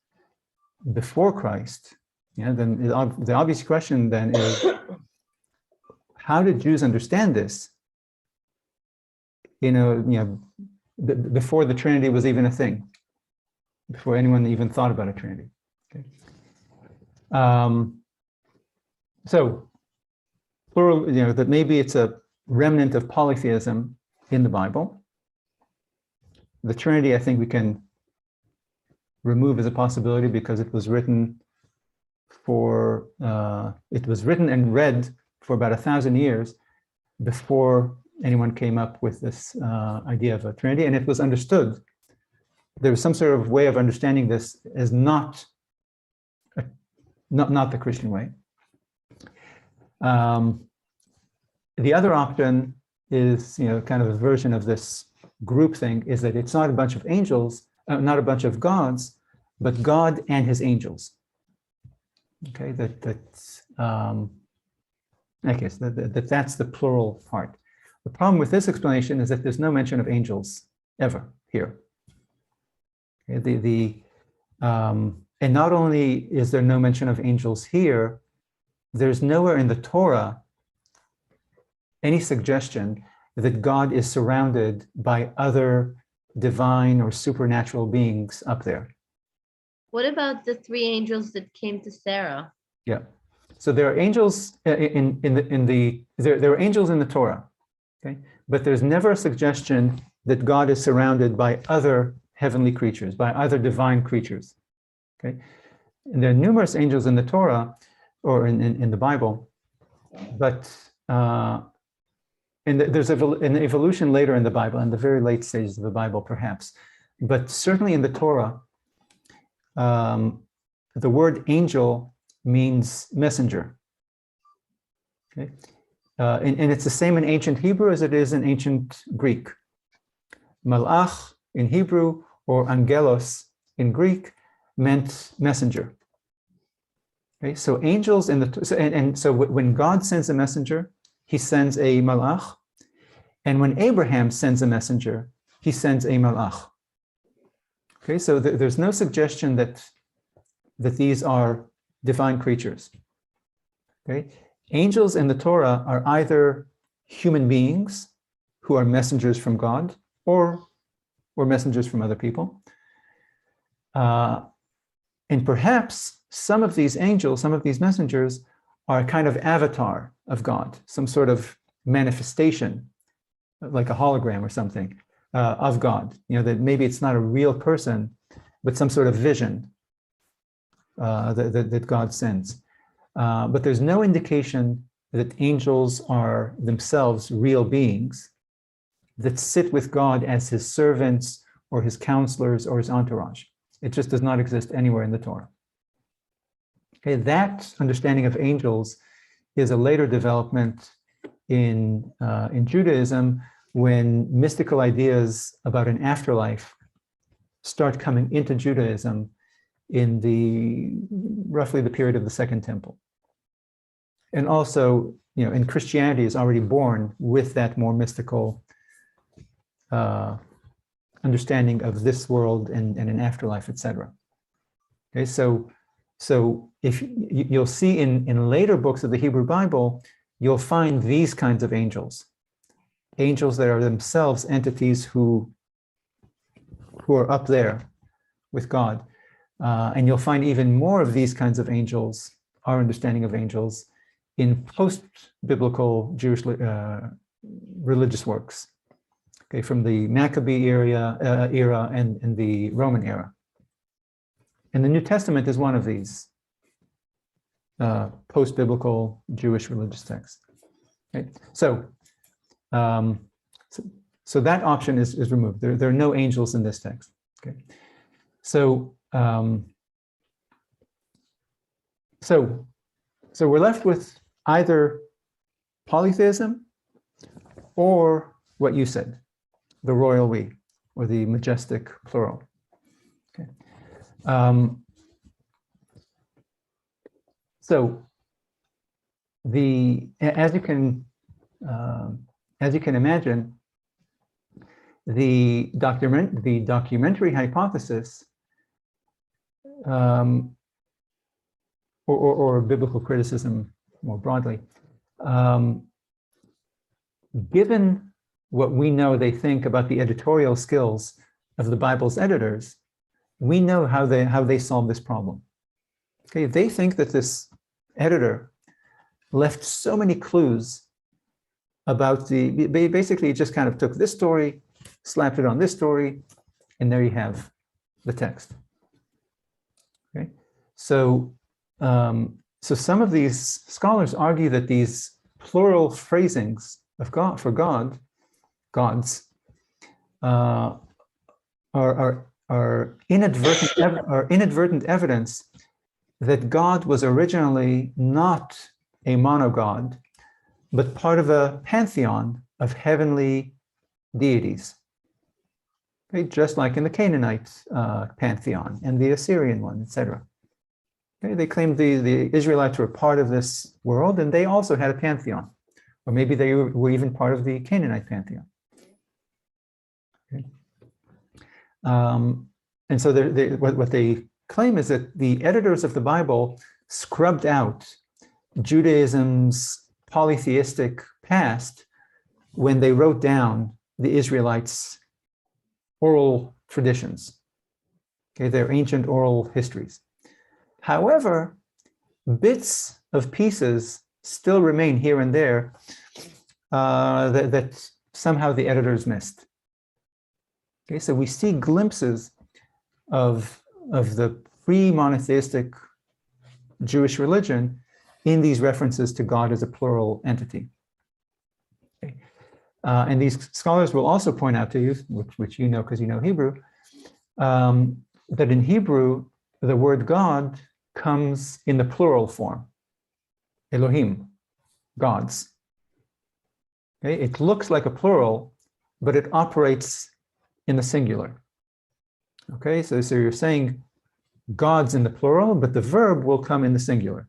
before Christ, then the obvious question then is, how did Jews understand this? Before the Trinity was even a thing, before anyone even thought about a Trinity. Okay. So plural, that maybe it's a remnant of polytheism in the Bible. The Trinity, I think we can remove as a possibility because it was written and read for about 1,000 years before anyone came up with this idea of a Trinity, and it was understood. There was some sort of way of understanding this as not the Christian way. The other option is, kind of a version of this group thing, is that it's not a bunch of angels, not a bunch of gods, but God and his angels. Okay, that's the plural part. The problem with this explanation is that there's no mention of angels ever here. Okay, and not only is there no mention of angels here, there's nowhere in the Torah any suggestion that God is surrounded by other divine or supernatural beings up there.
What about the three angels that came to Sarah?
Yeah. So there are angels there are angels in the Torah, okay? But there's never a suggestion that God is surrounded by other heavenly creatures, by other divine creatures. Okay. And there are numerous angels in the Torah or in the Bible, but there's an evolution later in the Bible, in the very late stages of the Bible, perhaps. But certainly in the Torah, the word angel means messenger. Okay? And it's the same in ancient Hebrew as it is in ancient Greek. Malach in Hebrew or angelos in Greek meant messenger. Okay, so angels in the so when God sends a messenger, he sends a malach, and when Abraham sends a messenger, he sends a malach. Okay, so there's no suggestion that these are divine creatures. Okay, angels in the Torah are either human beings who are messengers from God, or messengers from other people. And perhaps some of these angels, some of these messengers, are a kind of avatar of God, some sort of manifestation, like a hologram or something, of God. You know, that maybe it's not a real person, but some sort of vision that God sends. But there's no indication that angels are themselves real beings that sit with God as his servants or his counselors or his entourage. It just does not exist anywhere in the Torah. Okay, that understanding of angels is a later development in Judaism, when mystical ideas about an afterlife start coming into Judaism in roughly the period of the Second Temple. And also, you know, in Christianity is already born with that more mystical understanding of this world and an afterlife, etc. Okay, so if you'll see in later books of the Hebrew Bible, you'll find these kinds of angels that are themselves entities who are up there with God. And you'll find even more of these kinds of angels, our understanding of angels, in post-biblical Jewish religious works, okay, from the Maccabee era and the Roman era. And the New Testament is one of these post-biblical Jewish religious texts. Okay? So that option is removed. There are no angels in this text. Okay, so we're left with either polytheism or what you said, the royal we, or the majestic plural. Okay. As you can imagine, the documentary hypothesis, or biblical criticism more broadly, given what we know they think about the editorial skills of the Bible's editors, we know how they solve this problem. Okay, they think that this editor left so many clues about basically just kind of took this story, slapped it on this story, and there you have the text. Okay, so some of these scholars argue that these plural phrasings of God for gods are inadvertent evidence that God was originally not a monogod, but part of a pantheon of heavenly deities. Okay, just like in the Canaanite pantheon and the Assyrian one, etc. Okay, they claimed the Israelites were part of this world, and they also had a pantheon, or maybe they were even part of the Canaanite pantheon. Okay. And so what they claim is that the editors of the Bible scrubbed out Judaism's polytheistic past when they wrote down the Israelites' oral traditions, okay, their ancient oral histories. However, bits of pieces still remain here and there that somehow the editors missed. Okay, so we see glimpses of the pre-monotheistic Jewish religion in these references to God as a plural entity. Okay. And these scholars will also point out to you, which you know because you know Hebrew, that in Hebrew, the word God comes in the plural form, Elohim, gods. Okay? It looks like a plural, but it operates in the singular. Okay, so you're saying gods in the plural, but the verb will come in the singular.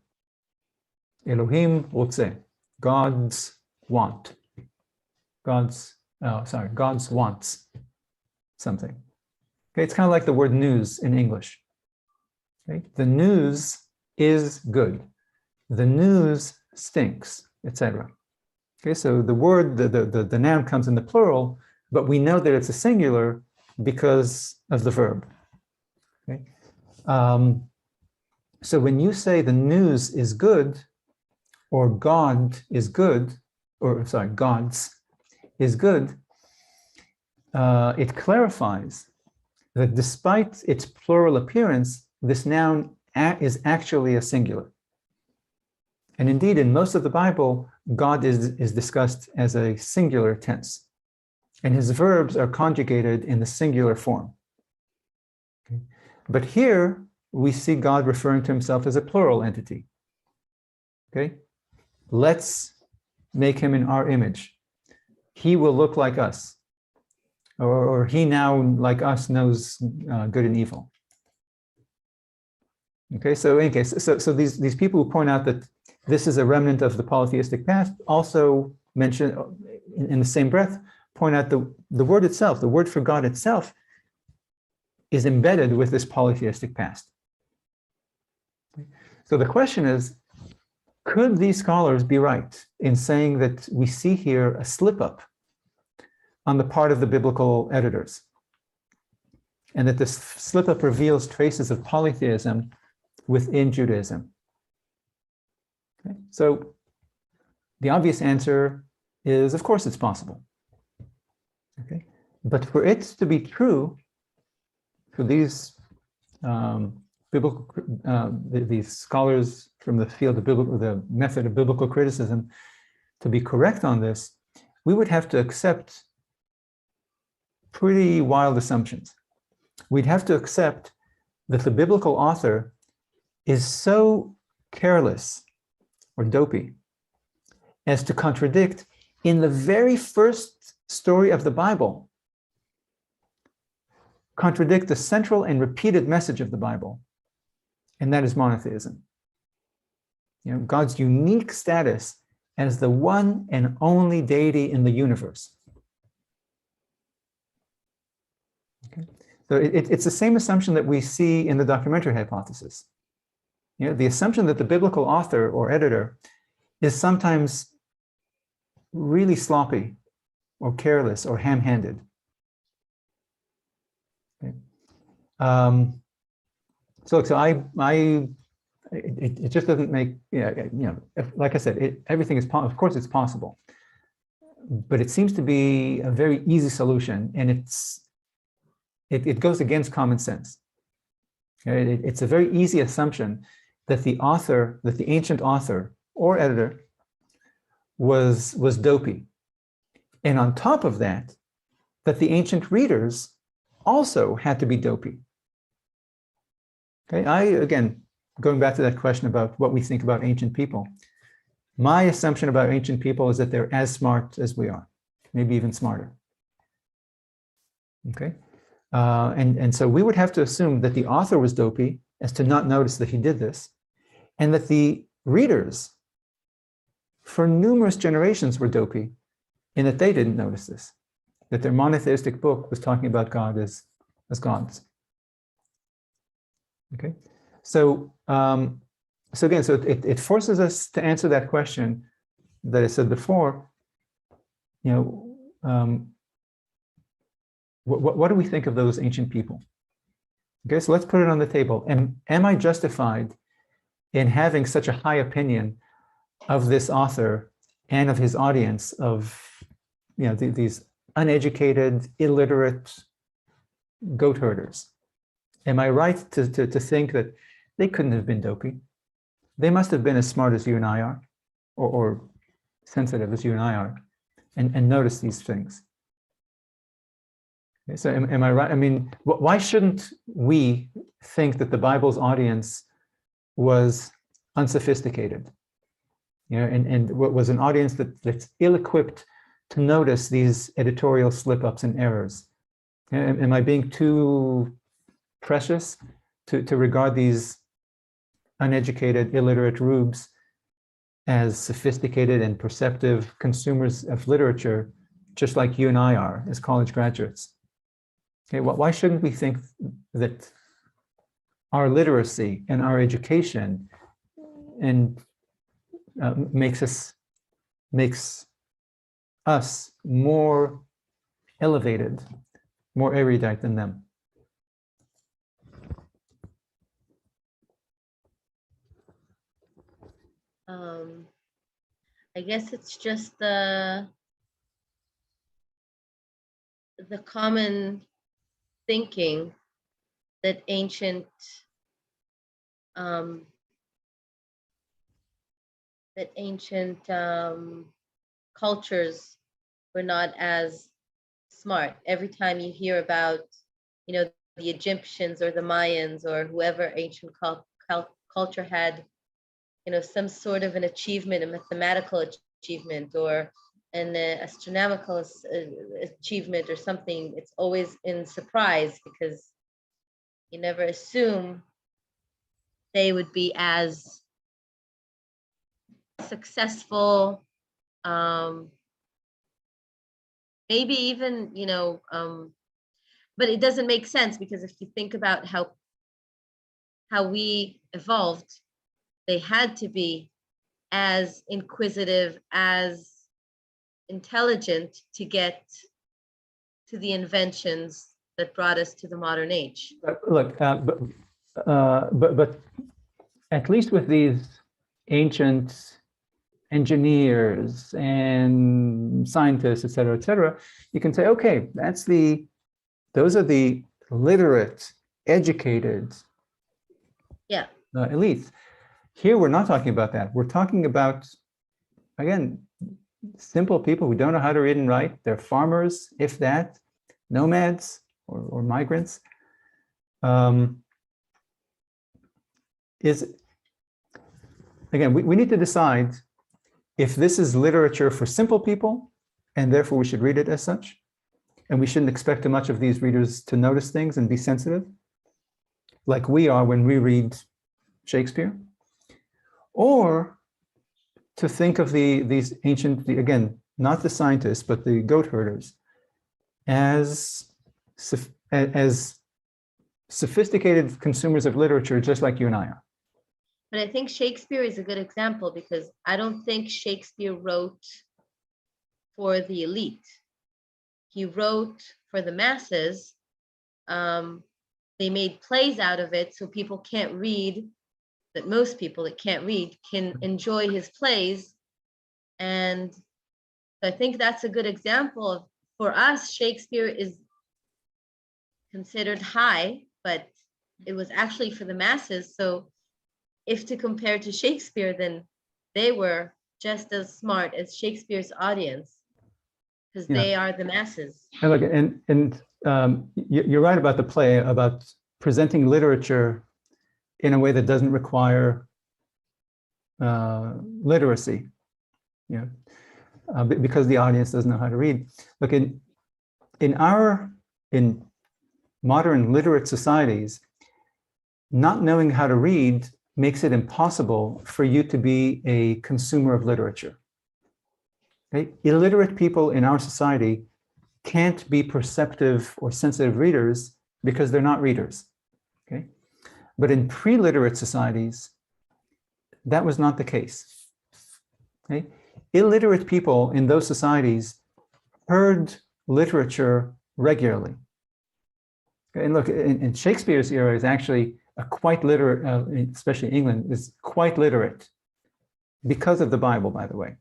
Elohim רוצה, gods want. Gods wants something. Okay, it's kind of like the word news in English. Okay? The news is good. The news stinks, etc. Okay, so the word, the noun comes in the plural, but we know that it's a singular because of the verb. Okay? So when you say the news is good, or God is good, or sorry, gods is good, it clarifies that despite its plural appearance, this noun is actually a singular. And indeed, in most of the Bible, God is discussed as a singular tense, and his verbs are conjugated in the singular form. Okay? But here, we see God referring to himself as a plural entity. Okay? Let's make him in our image. He will look like us. Or he now, like us, knows good and evil. Okay, so in any case, so these people who point out that this is a remnant of the polytheistic past also mention, in the same breath, point out the word itself, the word for God itself, is embedded with this polytheistic past. So the question is, could these scholars be right in saying that we see here a slip-up on the part of the biblical editors, and that this slip-up reveals traces of polytheism within Judaism? Okay. So the obvious answer is, of course, it's possible. Okay, but for it to be true, for these these scholars from the field of the method of biblical criticism to be correct on this, we would have to accept pretty wild assumptions. We'd have to accept that the biblical author is so careless or dopey as to contradict in the very first story of the Bible, contradict the central and repeated message of the Bible, and that is monotheism. You know, God's unique status as the one and only deity in the universe. Okay. So it's the same assumption that we see in the documentary hypothesis. You know, the assumption that the biblical author or editor is sometimes really sloppy or careless or ham-handed. Okay. So it just doesn't make, like I said, everything is, of course it's possible, but it seems to be a very easy solution, and it goes against common sense. Okay? It's a very easy assumption that the ancient author or editor was dopey. And on top of that, that the ancient readers also had to be dopey. Okay, again, going back to that question about what we think about ancient people, my assumption about ancient people is that they're as smart as we are, maybe even smarter. Okay, and so we would have to assume that the author was dopey as to not notice that he did this, and that the readers for numerous generations were dopey in that they didn't notice this, that their monotheistic book was talking about God as gods. Okay, so it forces us to answer that question that I said before. What do we think of those ancient people? Okay, so let's put it on the table. Am I justified in having such a high opinion of this author and of his audience of, these uneducated, illiterate goat herders? Am I right to think that they couldn't have been dopey? They must have been as smart as you and I are, or sensitive as you and I are, and notice these things. Okay, so am I right? I mean, why shouldn't we think that the Bible's audience was unsophisticated? And what was an audience that's ill-equipped to notice these editorial slip-ups and errors? Am I being too precious to regard these uneducated, illiterate rubes as sophisticated and perceptive consumers of literature, just like you and I are as college graduates? Okay, why shouldn't we think that our literacy and our education and makes us more elevated, more erudite than them?
I guess it's just the common thinking that ancient cultures were not as smart. Every time you hear about, the Egyptians or the Mayans or whoever ancient culture had, some sort of an achievement, a mathematical achievement or an astronomical achievement or something, it's always in surprise because you never assume they would be as successful, maybe even, but it doesn't make sense because if you think about how we evolved, they had to be as inquisitive, as intelligent to get to the inventions that brought us to the modern age.
Look, but at least with these ancient engineers and scientists, et cetera, you can say, okay, those are the literate, educated, elites. Here, we're not talking about that. We're talking about, again, simple people who don't know how to read and write. They're farmers, if that, nomads or migrants. Again, we need to decide if this is literature for simple people, and therefore we should read it as such, and we shouldn't expect too much of these readers to notice things and be sensitive, like we are when we read Shakespeare, or to think of these ancient, again, not the scientists, but the goat herders, as sophisticated consumers of literature, just like you and I are.
But I think Shakespeare is a good example because I don't think Shakespeare wrote for the elite. He wrote for the masses. They made plays out of it so people can't read, that most people that can't read can enjoy his plays. And I think that's a good example of, for us, Shakespeare is considered high, but it was actually for the masses. So if to compare to Shakespeare, then they were just as smart as Shakespeare's audience because they are the masses.
And look, you're right about the play, about presenting literature in a way that doesn't require literacy, because the audience doesn't know how to read. Look, in modern literate societies, not knowing how to read makes it impossible for you to be a consumer of literature. Okay? Illiterate people in our society can't be perceptive or sensitive readers because they're not readers. Okay? But in pre-literate societies, that was not the case. Okay? Illiterate people in those societies heard literature regularly. Okay? And look, in Shakespeare's era is actually a quite literate, especially England, is quite literate because of the Bible, by the way.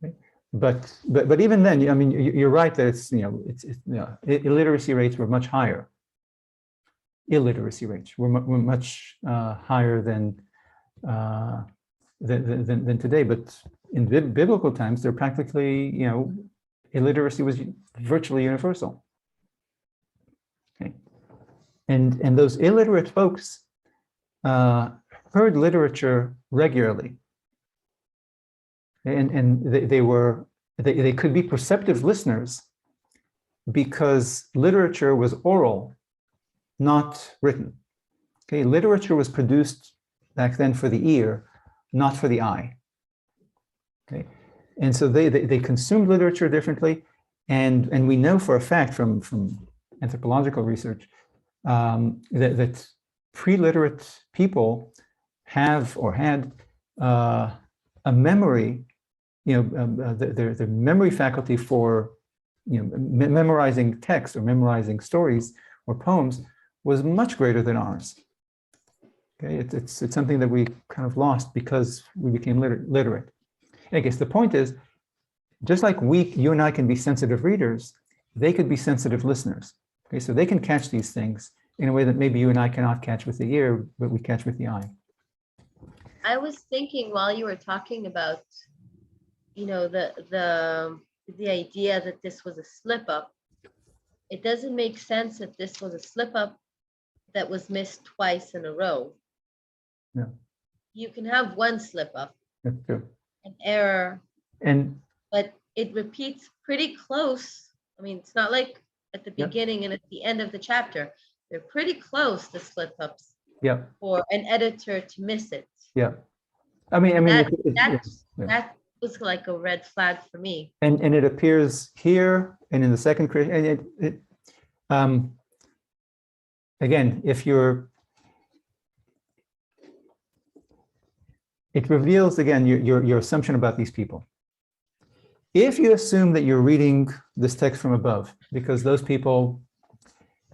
Okay? But even then, I mean, you're right that it's illiteracy rates were much higher. Illiteracy rates were much higher than today. But in biblical times, they're practically, illiteracy was virtually universal. Okay, and those illiterate folks heard literature regularly, and they could be perceptive listeners because literature was oral, not written. Okay, literature was produced back then for the ear, not for the eye. Okay, and so they consumed literature differently, and we know for a fact from anthropological research that pre-literate people have or had a memory, their memory faculty for memorizing text or memorizing stories or poems was much greater than ours. Okay, it's something that we kind of lost because we became literate. And I guess the point is, just like you and I can be sensitive readers, they could be sensitive listeners. Okay, so they can catch these things in a way that maybe you and I cannot catch with the ear, but we catch with the eye.
I was thinking while you were talking about, the idea that this was a slip up. It doesn't make sense if this was a slip up that was missed twice in a row.
Yeah.
You can have one slip up,
That's true.
an error, but it repeats pretty close. I mean, it's not like at the beginning and at the end of the chapter. They're pretty close, the slip ups.
Yeah.
For an editor to miss it.
Yeah. I mean,
that was like a red flag for me.
And it appears here and in the second creation. And again, it reveals again your assumption about these people. If you assume that you're reading this text from above, because those people,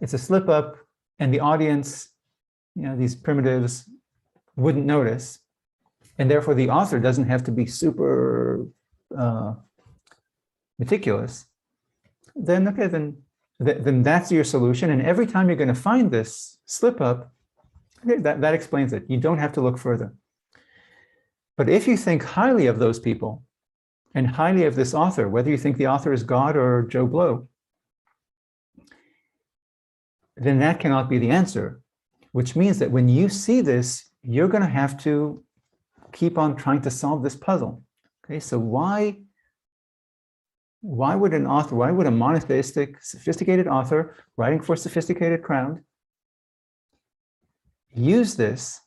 it's a slip up, and the audience, these primitives, wouldn't notice, and therefore the author doesn't have to be super meticulous, then okay, then that's your solution. And every time you're going to find this slip up, okay, that explains it. You don't have to look further. But if you think highly of those people and highly of this author, whether you think the author is God or Joe Blow, then that cannot be the answer, which means that when you see this, you're going to have to keep on trying to solve this puzzle. Okay, so why would a monotheistic, sophisticated author writing for a sophisticated crowd use this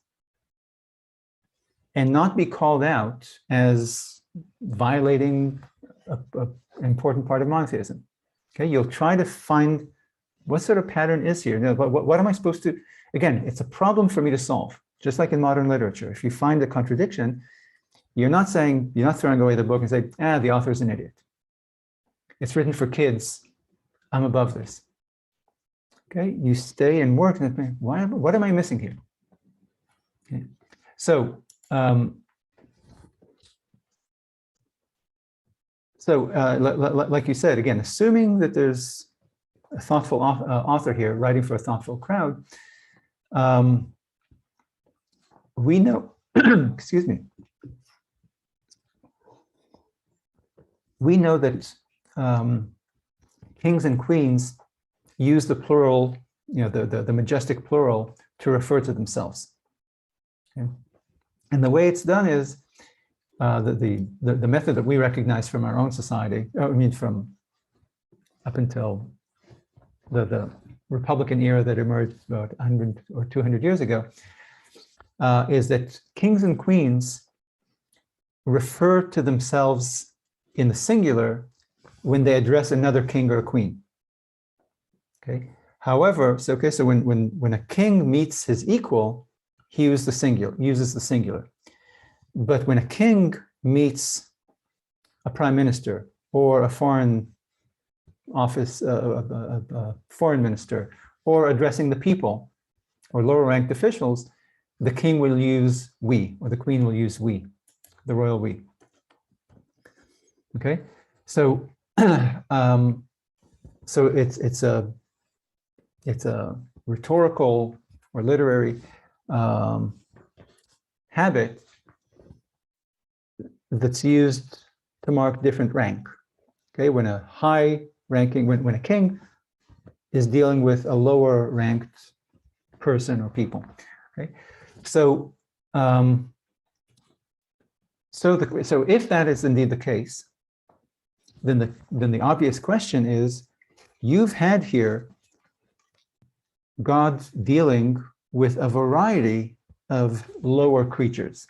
and not be called out as violating an important part of monotheism? Okay, you'll try to find what sort of pattern is here. What am I supposed to, again, it's a problem for me to solve, just like in modern literature. If you find a contradiction, you're not throwing away the book and say, the author's an idiot. It's written for kids. I'm above this. Okay, you stay and work and think, what am I missing here? Okay. So like you said, again, assuming that there's a thoughtful author here writing for a thoughtful crowd, we know, excuse me, we know that kings and queens use the plural, the majestic plural to refer to themselves. Okay? And the way it's done is the method that we recognize from our own society, from up until the Republican era that emerged about 100 or 200 years ago, is that kings and queens refer to themselves in the singular when they address another king or a queen. Okay. However, so when a king meets his equal, he uses the singular. But when a king meets a prime minister or a foreign office, a foreign minister, or addressing the people or lower ranked officials, the king will use we, or the queen will use we, the royal we. Okay, so so it's a rhetorical or literary habit that's used to mark different rank. Okay, when a high ranking, when a king is dealing with a lower ranked person or people. Okay, so so if that is indeed the case, then the obvious question is, you've had here God dealing with a variety of lower creatures.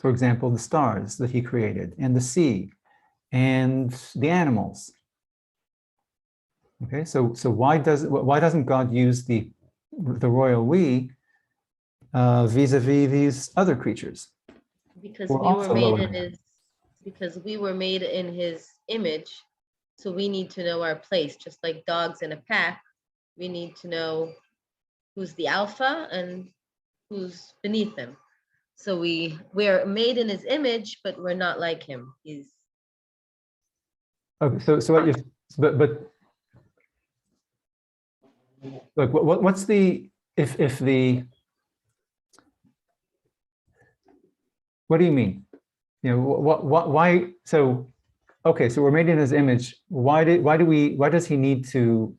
For example, the stars that he created, and the sea, and the animals. Okay, so why doesn't God use the royal we vis-a-vis these other creatures?
Because
We're
we were
also
made
lower
in his, because we were made in his image, so we need to know our place. Just like dogs in a pack, we need to know who's the alpha and who's beneath him. So we're made in his image, but we're not like him. He's
Okay, so what you but look, what's the if the what do you mean? You know, why? So, okay, so we're made in his image. Why does he need to?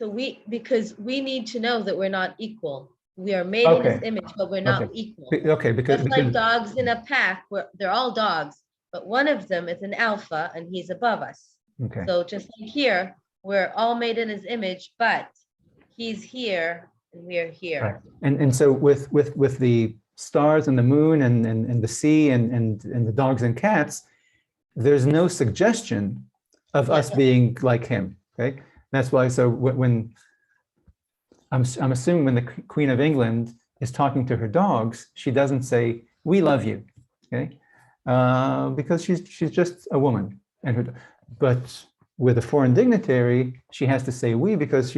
so because we need to know that we're not equal. We are made in his
Okay,
image, but we're not
okay,
equal.
okay,
Just like dogs in a pack, they're all dogs, but one of them is an alpha and he's above us.
okay,
So just like here, we're all made in his image, but he's here and we're here.
right. And so with the stars and the moon and the sea and the dogs and cats, there's no suggestion of us being like him. Okay, that's why. So when I'm assuming when the Queen of England is talking to her dogs, she doesn't say "we love you," okay, because she's just a woman, but with a foreign dignitary, she has to say "we" because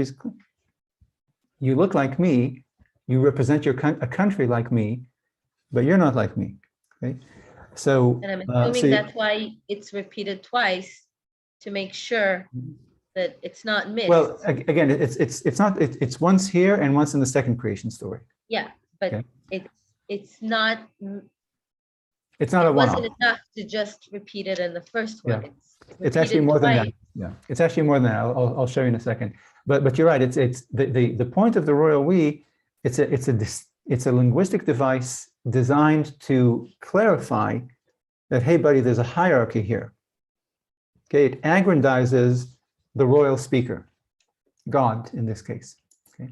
you look like me, you represent a country like me, but you're not like me. Okay, so
and I'm assuming that's why it's repeated twice to make sure that it's not missed.
Well, again, it's not it's once here and once in the second creation story.
Yeah, but
okay.
it's not.
It's not a one-off.
It wasn't enough to just repeat it in the first one.
Yeah. It's actually more than that. Yeah, it's actually more than that. I'll show you in a second. But you're right. It's the point of the royal we. It's a linguistic device designed to clarify that, hey, buddy, there's a hierarchy here. Okay, it aggrandizes the royal speaker, God in this case. Okay.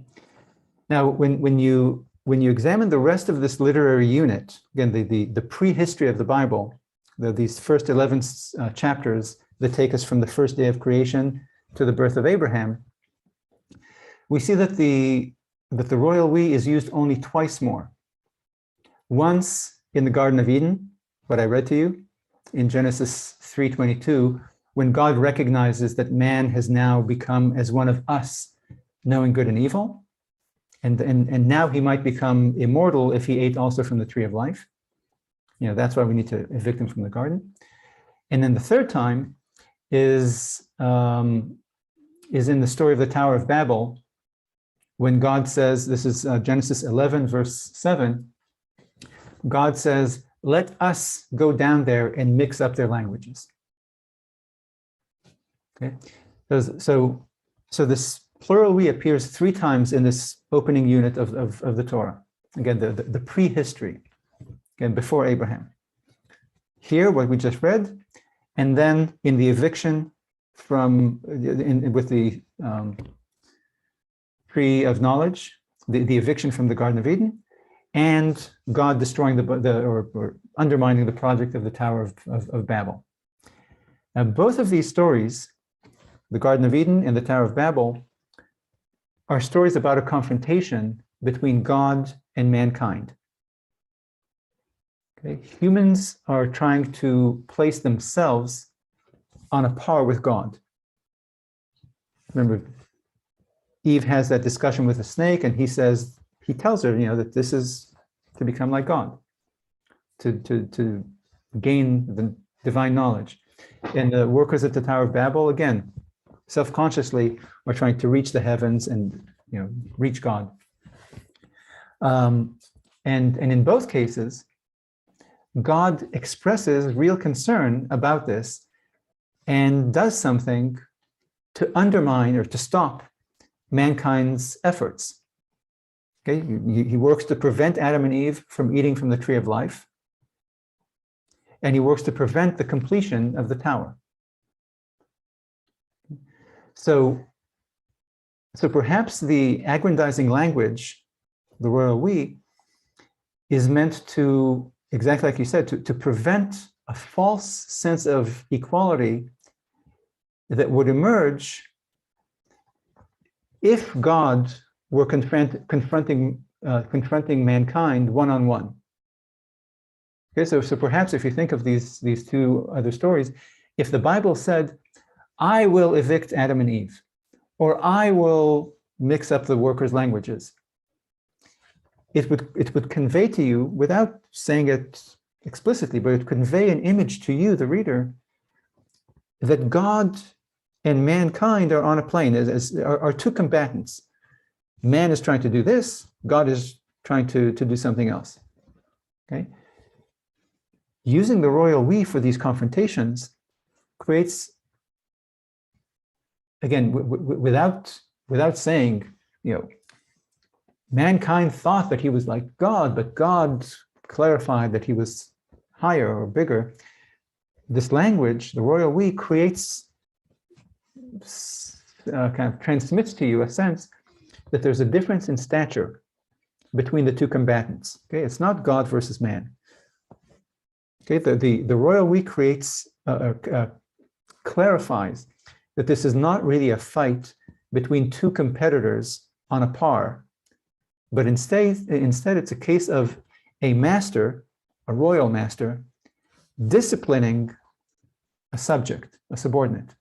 Now, when you examine the rest of this literary unit, again, the prehistory of the Bible, these first 11 chapters that take us from the first day of creation to the birth of Abraham, we see that the royal we is used only twice more. Once in the Garden of Eden, what I read to you, in Genesis 3:22, when God recognizes that man has now become as one of us, knowing good and evil, and now he might become immortal if he ate also from the tree of life. You know, that's why we need to evict him from the garden. And then the third time is in the story of the Tower of Babel, when God says, this is Genesis 11, verse 7, God says, let us go down there and mix up their languages. Okay, so this plural we appears 3 times in this opening unit of the Torah. Again, the prehistory, again, before Abraham. Here, what we just read, and then in the eviction with the tree of knowledge, the eviction from the Garden of Eden, and God destroying or undermining the project of the Tower of Babel. Now, both of these stories, the Garden of Eden and the Tower of Babel, are stories about a confrontation between God and mankind. Okay? Humans are trying to place themselves on a par with God. Remember, Eve has that discussion with the snake, and he tells her, that this is to become like God, to gain the divine knowledge. And the workers at the Tower of Babel, again, self-consciously are trying to reach the heavens and reach God. And in both cases, God expresses real concern about this and does something to undermine or to stop mankind's efforts. Okay, he works to prevent Adam and Eve from eating from the tree of life, and he works to prevent the completion of the tower. So perhaps the aggrandizing language, the royal we, is meant to, exactly like you said, to prevent a false sense of equality that would emerge if God were confronting mankind one-on-one. Okay, so perhaps if you think of these two other stories, if the Bible said, I will evict Adam and Eve, or I will mix up the workers' languages, it would convey to you, without saying it explicitly, but it would convey an image to you, the reader, that God and mankind are on a plane, are two combatants. Man is trying to do this, God is trying to do something else. Okay? Using the royal we for these confrontations creates, again, without saying, mankind thought that he was like God, but God clarified that he was higher or bigger. This language, the royal we, creates, kind of transmits to you a sense that there's a difference in stature between the two combatants. Okay, it's not God versus man. Okay, the royal we creates, clarifies that this is not really a fight between two competitors on a par, but instead it's a case of a master, a royal master, disciplining a subject, a subordinate.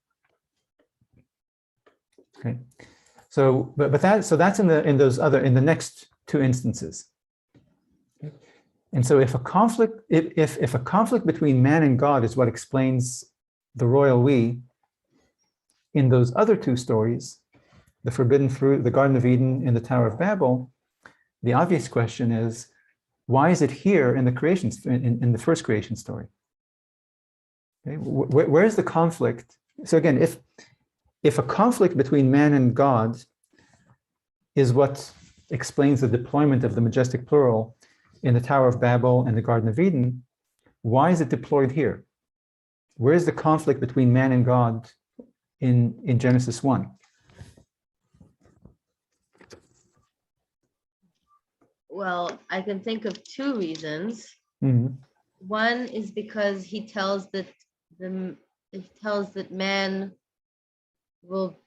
Okay, so that's in the next two instances. And so if a conflict between man and God is what explains the royal we, in those other two stories, the forbidden fruit, the Garden of Eden, and the Tower of Babel, the obvious question is, why is it here in the creation, in the first creation story? Okay, where's the conflict? So again, if a conflict between man and God is what explains the deployment of the majestic plural in the Tower of Babel and the Garden of Eden, why is it deployed here? Where is the conflict between man and God in Genesis 1?
Well, I can think of two reasons.
Mm-hmm.
One is because he tells that man will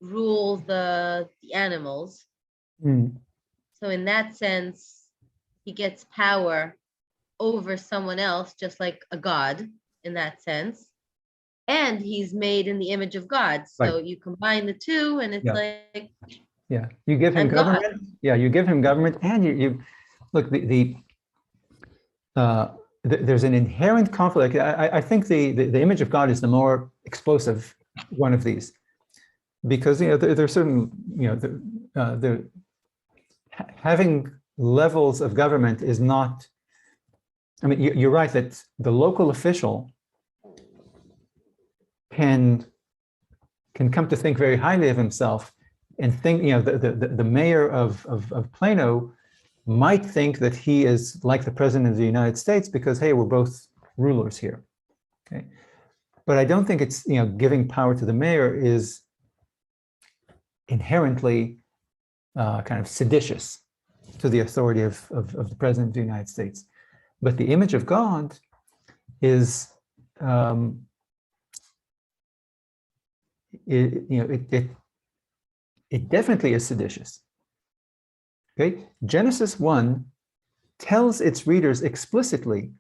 rule the animals.
Mm-hmm.
So in that sense, he gets power over someone else, just like a god in that sense. And he's made in the image of God. So
Right.
you combine the two, and it's like,
yeah, you give him
I'm God.
government. Yeah, you give him government, and you look, there's an inherent conflict. I think the image of God is the more explosive one of these, because there's certain having levels of government is not. I mean, you're right that the local official can come to think very highly of himself, and think, the mayor of Plano might think that he is like the president of the United States because, hey, we're both rulers here. Okay, but I don't think it's, giving power to the mayor is inherently kind of seditious to the authority of the president of the United States. But the image of God is, it it definitely is seditious. Okay, Genesis 1 tells its readers explicitly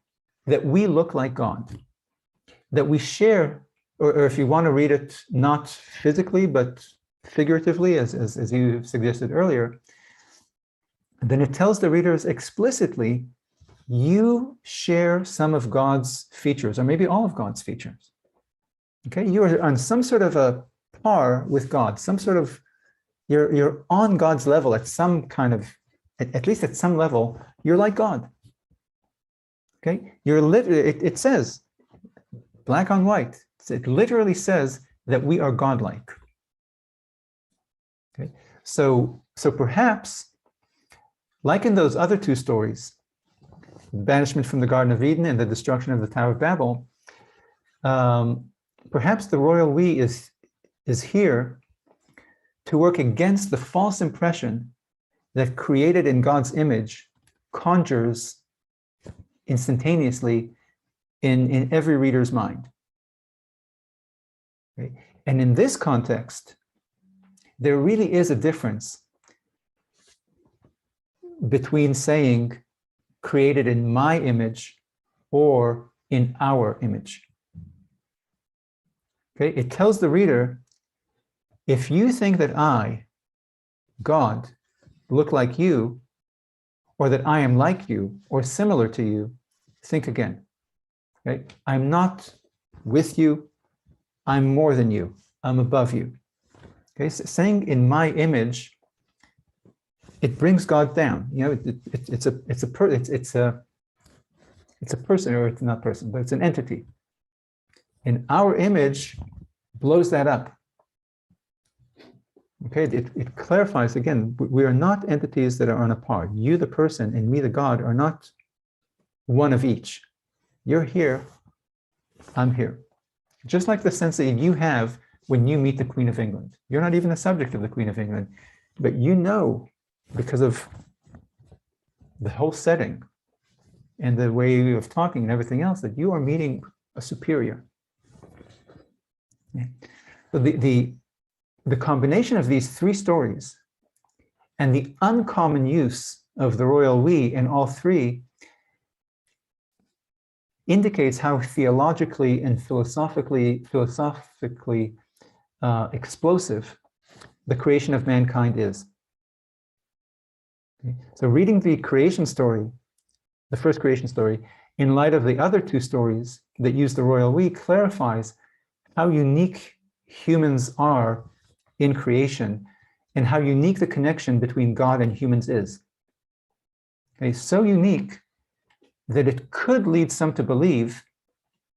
that we look like God, that we share, or if you want to read it not physically but figuratively, as you suggested earlier, then it tells the readers explicitly, you share some of God's features, or maybe all of God's features. Okay, you are on some sort of a par with God, some sort of, you're on God's level at some kind of, at least at some level, you're like God. Okay, it says, black on white, it literally says that we are godlike. Okay, so perhaps, like in those other two stories, banishment from the Garden of Eden and the destruction of the Tower of Babel, perhaps the royal we is here to work against the false impression that created in God's image conjures instantaneously in every reader's mind. Okay? And in this context, there really is a difference between saying created in my image or in our image. Okay, it tells the reader, if you think that I, God, look like you, or that I am like you, or similar to you, think again. Okay? I'm not with you, I'm more than you, I'm above you. Okay, so saying in my image, it brings God down. You know, it's a person, or it's not person, but it's an entity. And our image blows that up. Okay, it clarifies again, we are not entities that are on a par. You, the person, and me, the God, are not one of each. You're here, I'm here. Just like the sense that you have when you meet the Queen of England. You're not even a subject of the Queen of England, but you know, because of the whole setting and the way of talking and everything else, that you are meeting a superior. So the combination of these three stories and the uncommon use of the royal we in all three indicates how theologically and philosophically explosive the creation of mankind is. Okay? So reading the creation story, the first creation story, in light of the other two stories that use the royal we, clarifies how unique humans are in creation and how unique the connection between God and humans is. Okay, so unique that it could lead some to believe,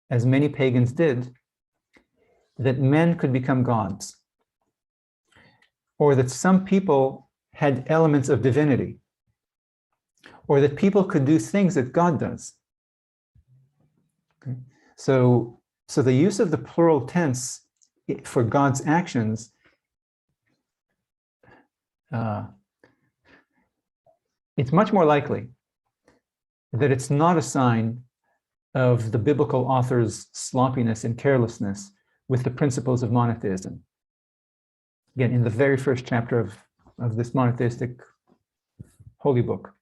as many pagans did, that men could become gods, or that some people had elements of divinity, or that people could do things that God does. Okay? So the use of the plural tense for God's actions it's much more likely that it's not a sign of the biblical author's sloppiness and carelessness with the principles of monotheism. Again, in the very first chapter of this monotheistic holy book.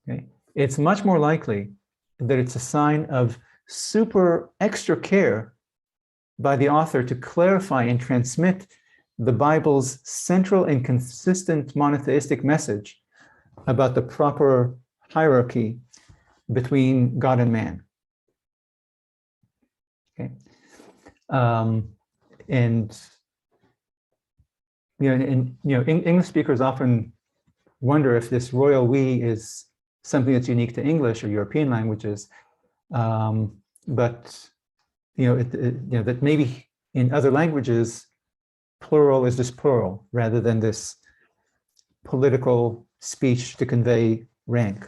Okay? It's much more likely that it's a sign of super extra care by the author to clarify and transmit the Bible's central and consistent monotheistic message about the proper hierarchy between God and man. Okay, and English speakers often wonder if this royal we is something that's unique to English or European languages, but that maybe in other languages plural is just plural rather than this political speech to convey rank.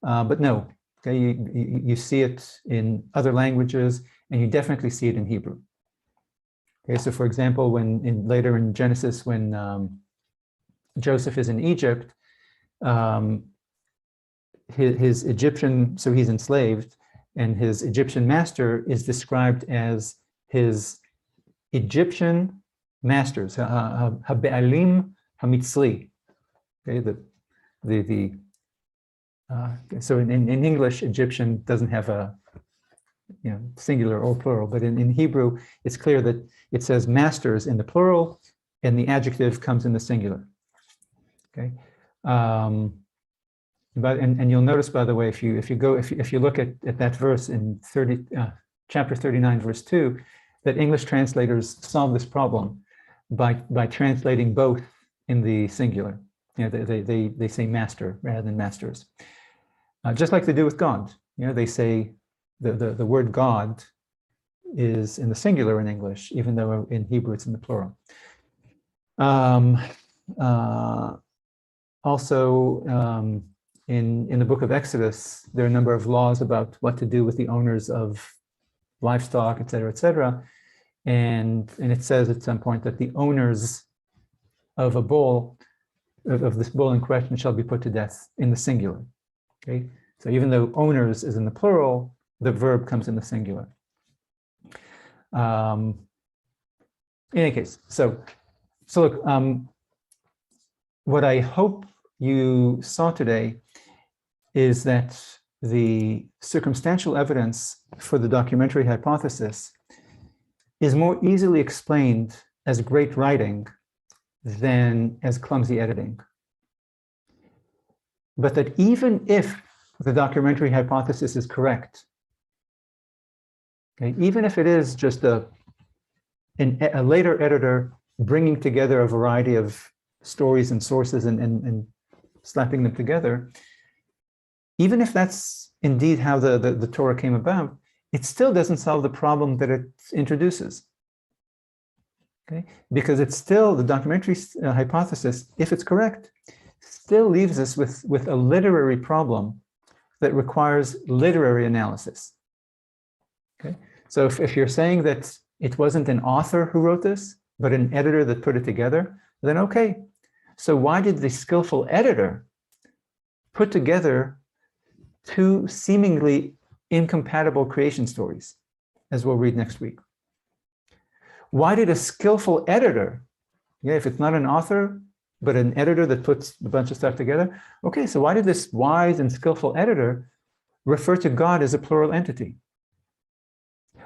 But no, okay, you see it in other languages, and you definitely see it in Hebrew. Okay, so for example, later in Genesis, when Joseph is in Egypt, his Egyptian, so he's enslaved, and his Egyptian master is described as his Egyptian masters, Habe'alim Hamitzli. Okay, so in English, Egyptian doesn't have a singular or plural, but in Hebrew, it's clear that it says masters in the plural, and the adjective comes in the singular. Okay, and you'll notice, by the way, if you look at that verse in chapter 39, verse 2, that English translators solve this problem by translating both in the singular. They say master rather than masters, just like they do with God. They say the word God is in the singular in English, even though in Hebrew it's in the plural. Also, in the book of Exodus, there are a number of laws about what to do with the owners of livestock, et cetera, and it says at some point that the owners of a bull, of this bull in question, shall be put to death in the singular. Okay, so even though owners is in the plural, the verb comes in the singular. In any case, so look, what I hope you saw today is that the circumstantial evidence for the documentary hypothesis is more easily explained as great writing than as clumsy editing. But that even if the documentary hypothesis is correct, okay, even if it is just a later editor bringing together a variety of stories and sources and slapping them together, even if that's indeed how the Torah came about, it still doesn't solve the problem that it introduces. Okay, because it's still, the documentary hypothesis, if it's correct, still leaves us with a literary problem that requires literary analysis. Okay, so if you're saying that it wasn't an author who wrote this, but an editor that put it together, then okay. So why did the skillful editor put together two seemingly incompatible creation stories, as we'll read next week? Why did a skillful editor, if it's not an author, but an editor that puts a bunch of stuff together, okay, so why did this wise and skillful editor refer to God as a plural entity?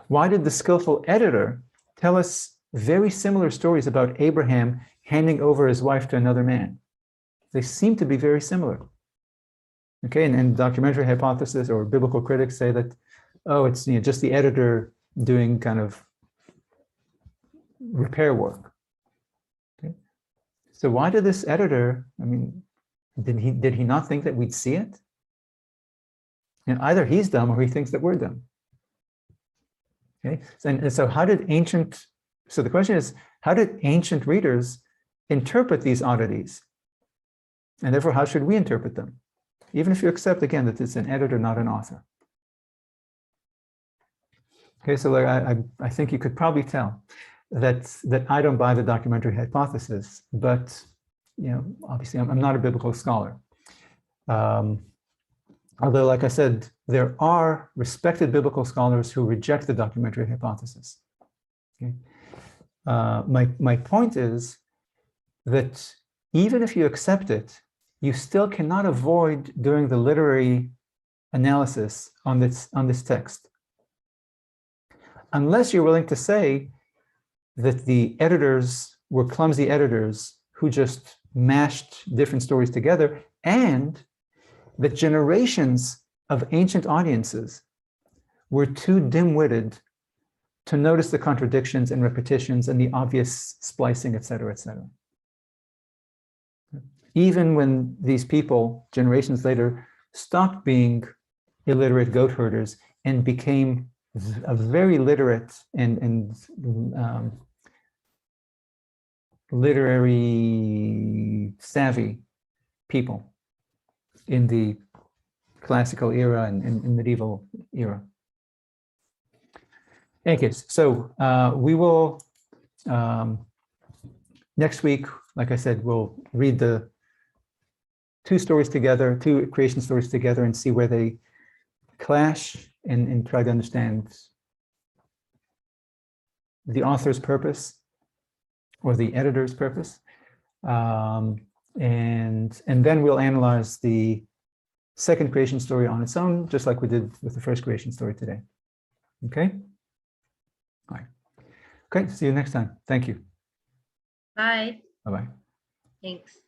Why did the skillful editor tell us very similar stories about Abraham handing over his wife to another man? They seem to be very similar. Okay, and documentary hypothesis or biblical critics say that, oh, it's just the editor doing kind of repair work. Okay, so why did this editor? I mean, did he not think that we'd see it? And either he's dumb or he thinks that we're dumb. Okay, and so how did ancient? So the question is, how did ancient readers interpret these oddities? And therefore, how should we interpret them? Even if you accept, again, that it's an editor, not an author. Okay, so I think you could probably tell that I don't buy the documentary hypothesis, but obviously I'm not a biblical scholar. Although, like I said, there are respected biblical scholars who reject the documentary hypothesis. Okay? My point is that even if you accept it, you still cannot avoid doing the literary analysis on this text, unless you're willing to say that the editors were clumsy editors who just mashed different stories together, and that generations of ancient audiences were too dim-witted to notice the contradictions and repetitions and the obvious splicing, et cetera, et cetera. Even when these people, generations later, stopped being illiterate goat herders and became a very literate and literary savvy people in the classical era and medieval era. In any case, so we will, next week, like I said, we'll read the two creation stories together and see where they clash and try to understand the author's purpose or the editor's purpose. And then we'll analyze the second creation story on its own, just like we did with the first creation story today. Okay? All right. Okay, see you next time. Thank you.
Bye.
Bye-bye.
Thanks.